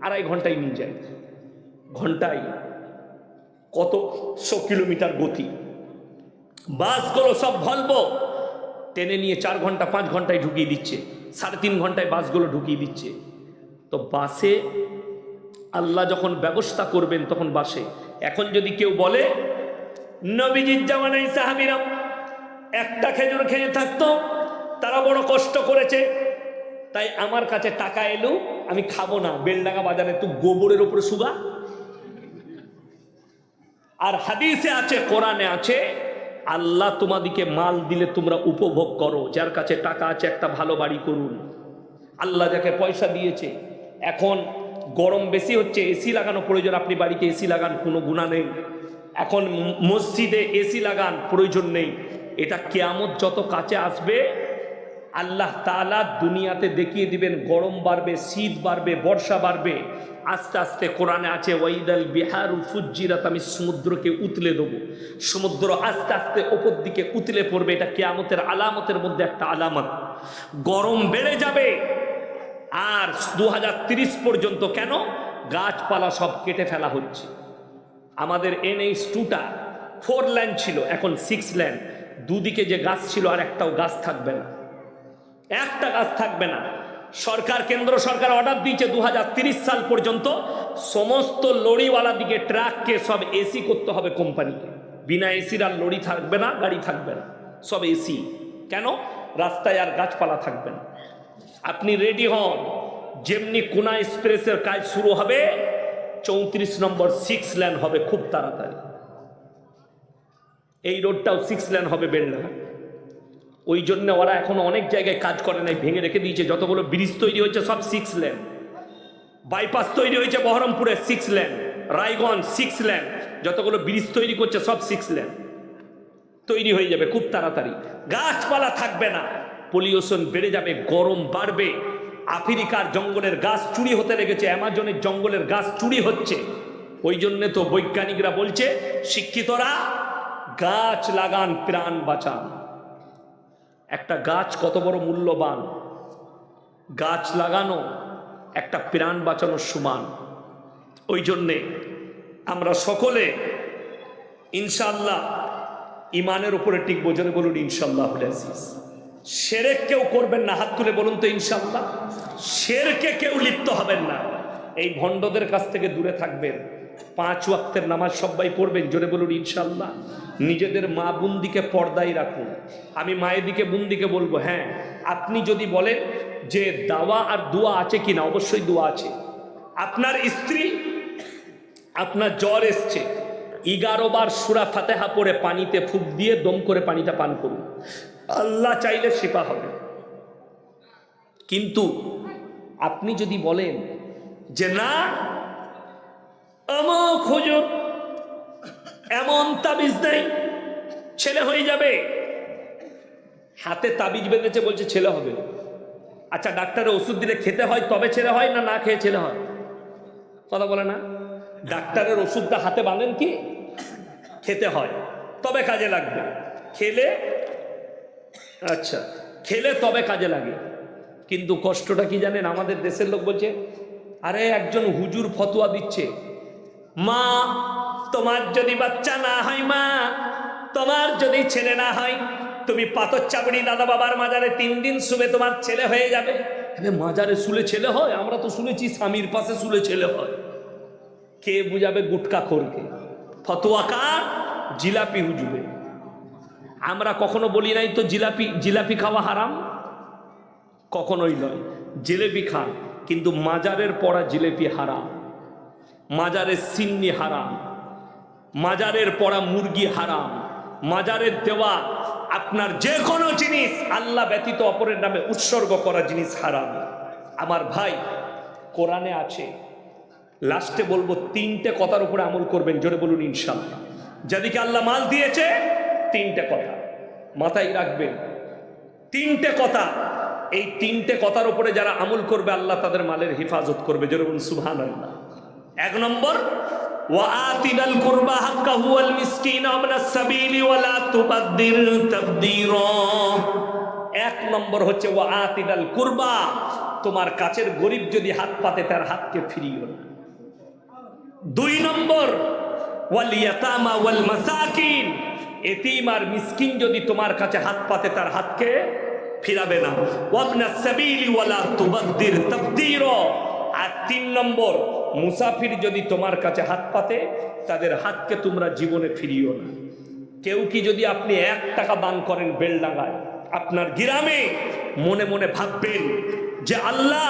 2.5 ঘন্টায় নিয়ে যায়। ঘন্টায় কত 100 কিলোমিটার গতি। বাসগুলো সব ভলভো, টেনে নিয়ে 4 ঘন্টা 5 ঘন্টায় ঢুকিয়ে দিচ্ছে, 3.5 ঘন্টায় বাসগুলো ঢুকিয়ে দিচ্ছে। তো বাসে আল্লাহ যখন ব্যবস্থা করবেন তখন বাসে। এখন যদি কেউ বলে নবীজির জামানায় সাহাবীরা একটা খেজুর খেয়ে থাকতো, তারা বড় কষ্ট করেছে, তাই আমার কাছে টাকা এলো, আমি খাবো না, বেলডাঙ্গা বাজারে তুই গোবরের উপরে সুগা। আর হাদিসে আছে, কোরআনে আছে, আল্লাহ তোমাদিকে মাল দিলে তোমরা উপভোগ করো। যার কাছে টাকা আছে একটা ভালো বাড়ি করুন। আল্লাহ যাকে পয়সা দিয়েছে, এখন গরম বেশি হচ্ছে, এসি লাগানো প্রয়োজন, আপনি বাড়িতে এসি লাগান, কোনো গুনাহ নেই। এখন মসজিদে এসি লাগান, প্রয়োজন নেই। এটা কিয়ামত যত কাছে আসবে আল্লাহ তাআলা দুনিয়াতে দেখিয়ে দিবেন, গরম বাড়বে, শীত বাড়বে, বর্ষা বাড়বে। আস্তে আস্তে কোরআনে আছে ওয়াইদাল বিহারু ফুজ্জিরাত, আমি সমুদ্রকে উতলে দেবো। সমুদ্র আস্তে আস্তে ওপর দিকে উতলে পড়বে। এটা কিয়ামতের আলামতের মধ্যে একটা আলামত। গরম বেড়ে যাবে। আর 2030 পর্যন্ত কেন? গাছপালা সব কেটে ফেলা হচ্ছে। আমাদের NH2টা 4 লেন ছিল, এখন 6 লেন। দুদিকে যে গাছ ছিল আর একটাও গাছ থাকবে না, একটা গাছ থাকবে না। সরকার, কেন্দ্র সরকার অর্ডার দিয়েছে 2030 সাল পর্যন্ত সমস্ত লরিওয়ালা দিকে ট্রাককে সব এসি করতে হবে কোম্পানিকে। বিনা এসির আর লরি থাকবে না, গাড়ি থাকবে না, সব এসি। কেন? রাস্তায় আর গাছপালা থাকবে না। আপনি রেডি হন, যেমনি কোনা এক্সপ্রেসের কাজ শুরু হবে, 34 নম্বর 6 লেন হবে খুব তাড়াতাড়ি। এই রোডটাও 6 লেন হবে বেলডাঙ্গা। ওই জন্য ওরা এখন অনেক জায়গায় কাজ করে নাই, ভেঙে রেখে দিয়েছে। যতগুলো ব্রিজ তৈরি হয়েছে সব 6 লেন। বাইপাস তৈরি হয়েছে বহরমপুরে 6 লেন, রায়গঞ্জ 6 লেন। যতগুলো ব্রিজ তৈরি করছে সব 6 লেন তৈরি হয়ে যাবে খুব তাড়াতাড়ি। গাছপালা থাকবে না, পলিউশন বেড়ে যাবে, গরম বাড়বে। আফ্রিকার জঙ্গলের গাছ চুরি হতে লেগেছে, অ্যামাজনের জঙ্গলের গাছ চুরি হচ্ছে। ওই জন্য তো বৈজ্ঞানিকরা বলছে, শিক্ষিতরা গাছ লাগান, প্রাণ বাঁচান। একটা গাছ কত বড় মূল্যবান, গাছ লাগানো একটা প্রাণ বাঁচানোর সমান। ওই জন্যে আমরা সকলে ইনশাআল্লাহ ইমানের উপরে টিকবো। জোরে বলুন ইনশাআল্লাহ। শিরক কেউ করবেন না, হাত তুলে বলুন তো ইনশাআল্লাহ। শিরকে কেউ লিপ্ত হবেন না, এই ভণ্ডদের কাছ থেকে দূরে থাকবেন। 5 ওয়াক্তের নামাজ সবাই পড়বেন, জোরে বলুন ইনশাআল্লাহ। নিজেদের মা বোনদিকে পর্দায় রাখুন। আমি মায়ের দিকে বোনদিকে বলবো, হ্যাঁ আপনি যদি বলেন যে দাওয়া আর দোয়া আছে কিনা, অবশ্যই দোয়া আছে। আপনার স্ত্রী, আপনার জ্বর এসছে, 11 বার সূরা ফাতিহা পড়ে পানিতে ফুঁক দিয়ে দম করে পানিটা পান করুন, আল্লাহ চাইলে শিফা হবে। কিন্তু আপনি যদি বলেন যে না অমুক হুজুর এমন তাবিজ নেই, ছেলে হয়ে যাবে, হাতে তাবিজ বেঁধেছে বলছে ছেলে হবে। আচ্ছা ডাক্তারের ওষুধ দিলে খেতে হয় তবে ছেলে হয়, না না খেয়ে ছেলে হয়? কথা বলে না। ডাক্তারের ওষুধটা হাতে বাঁধেন কি? খেতে হয় তবে কাজে লাগবে, খেলে, আচ্ছা খেলে তবে কাজে লাগে। কিন্তু কষ্টটা কি জানেন, আমাদের দেশের লোক বলছে, আরে একজন হুজুর ফতোয়া দিচ্ছে, মা তোমার যদি বাচ্চা না হয়, মা তোমার যদি ছেলে না হয়, তুমি পাথর চাবড়ি দাদা বাবার মাজারে 3 দিন শুবে তোমার ছেলে হয়ে যাবে। মাজারে শুলে ছেলে হয়? আমরা তো শুনেছি স্বামীর পাশে শুলে ছেলে হয়। কে বুঝাবে গুটকা খোরকে? ফতোয়া কার? জিলাপি হুজুরে। আমরা কখনো বলি নাই তো জিলাপি খাওয়া হারাম, কখনোই নয়। জিলেপি খান, কিন্তু মাজারের পড়া জিলেপি হারাম, মাজারের সিন্নি হারাম, মাজারের পড়া মুরগি হারাম, মাজারের দেওয়া আপনার যে কোনো জিনিস আল্লাহ ব্যতীত অপরের নামে উৎসর্গ করা জিনিস হারাম। আমার ভাই, কোরআনে আছে, লাস্টে বলবো 3টে কথার উপরে আমল করবেন, জোরে বলুন ইনশাআল্লাহ। যাদেরকে আল্লাহ মাল দিয়েছে 3টে কথা মাথায় রাখবেন, 3টে কথা। এই 3টে কথার উপরে যারা আমল করবে আল্লাহ তাদের মালের হেফাজত করবে, জোরে বলুন সুবহানাল্লাহ। 1 নম্বর, ওয়াআতিনাল কুরবা হাক্কাহু ওয়াল মিসকিনা ওয়াবনাস সাবিলি ওয়ালা তুবাদদির তাবদীরা। 1 নম্বর হচ্ছে ওয়াআতিনাল কুরবা, তোমার কাছের গরিব যদি হাত পাতে তার হাতকে ফিরিও না। 2 নম্বর, ওয়াল ইয়াতামা ওয়াল মাসাকিন, এতিম আর মিসকিন যদি তোমার কাছে হাত পাতে তার হাতকে ফিরাবে না। ওয়াবনাস সাবিলি ওয়ালা তুবাদদির তাবদীরা। আর 3 নম্বর, মুসাফির যদি তোমার কাছে হাত পাতে তাদের হাতকে তোমরা জীবনে ফিরিও না। কেউ কি যদি আপনি 1 টাকা দান করেন বেলডাঙ্গায়, আপনার গ্রামে, মনে মনে ভাববেন যে আল্লাহ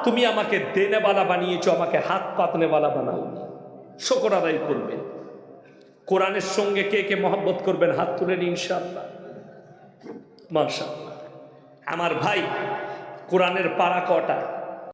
তুমি আমাকে দেনেওয়ালা বানিয়েছো, আমাকে হাত পাতনেওয়ালা বানাও। শুকর আদায় করবেন। কোরআনের সঙ্গে কে কে মহব্বত করবেন হাত তুলেন ইনশাআল্লাহ। মাশাআল্লাহ। আমার ভাই, কোরআনের পারা কটা?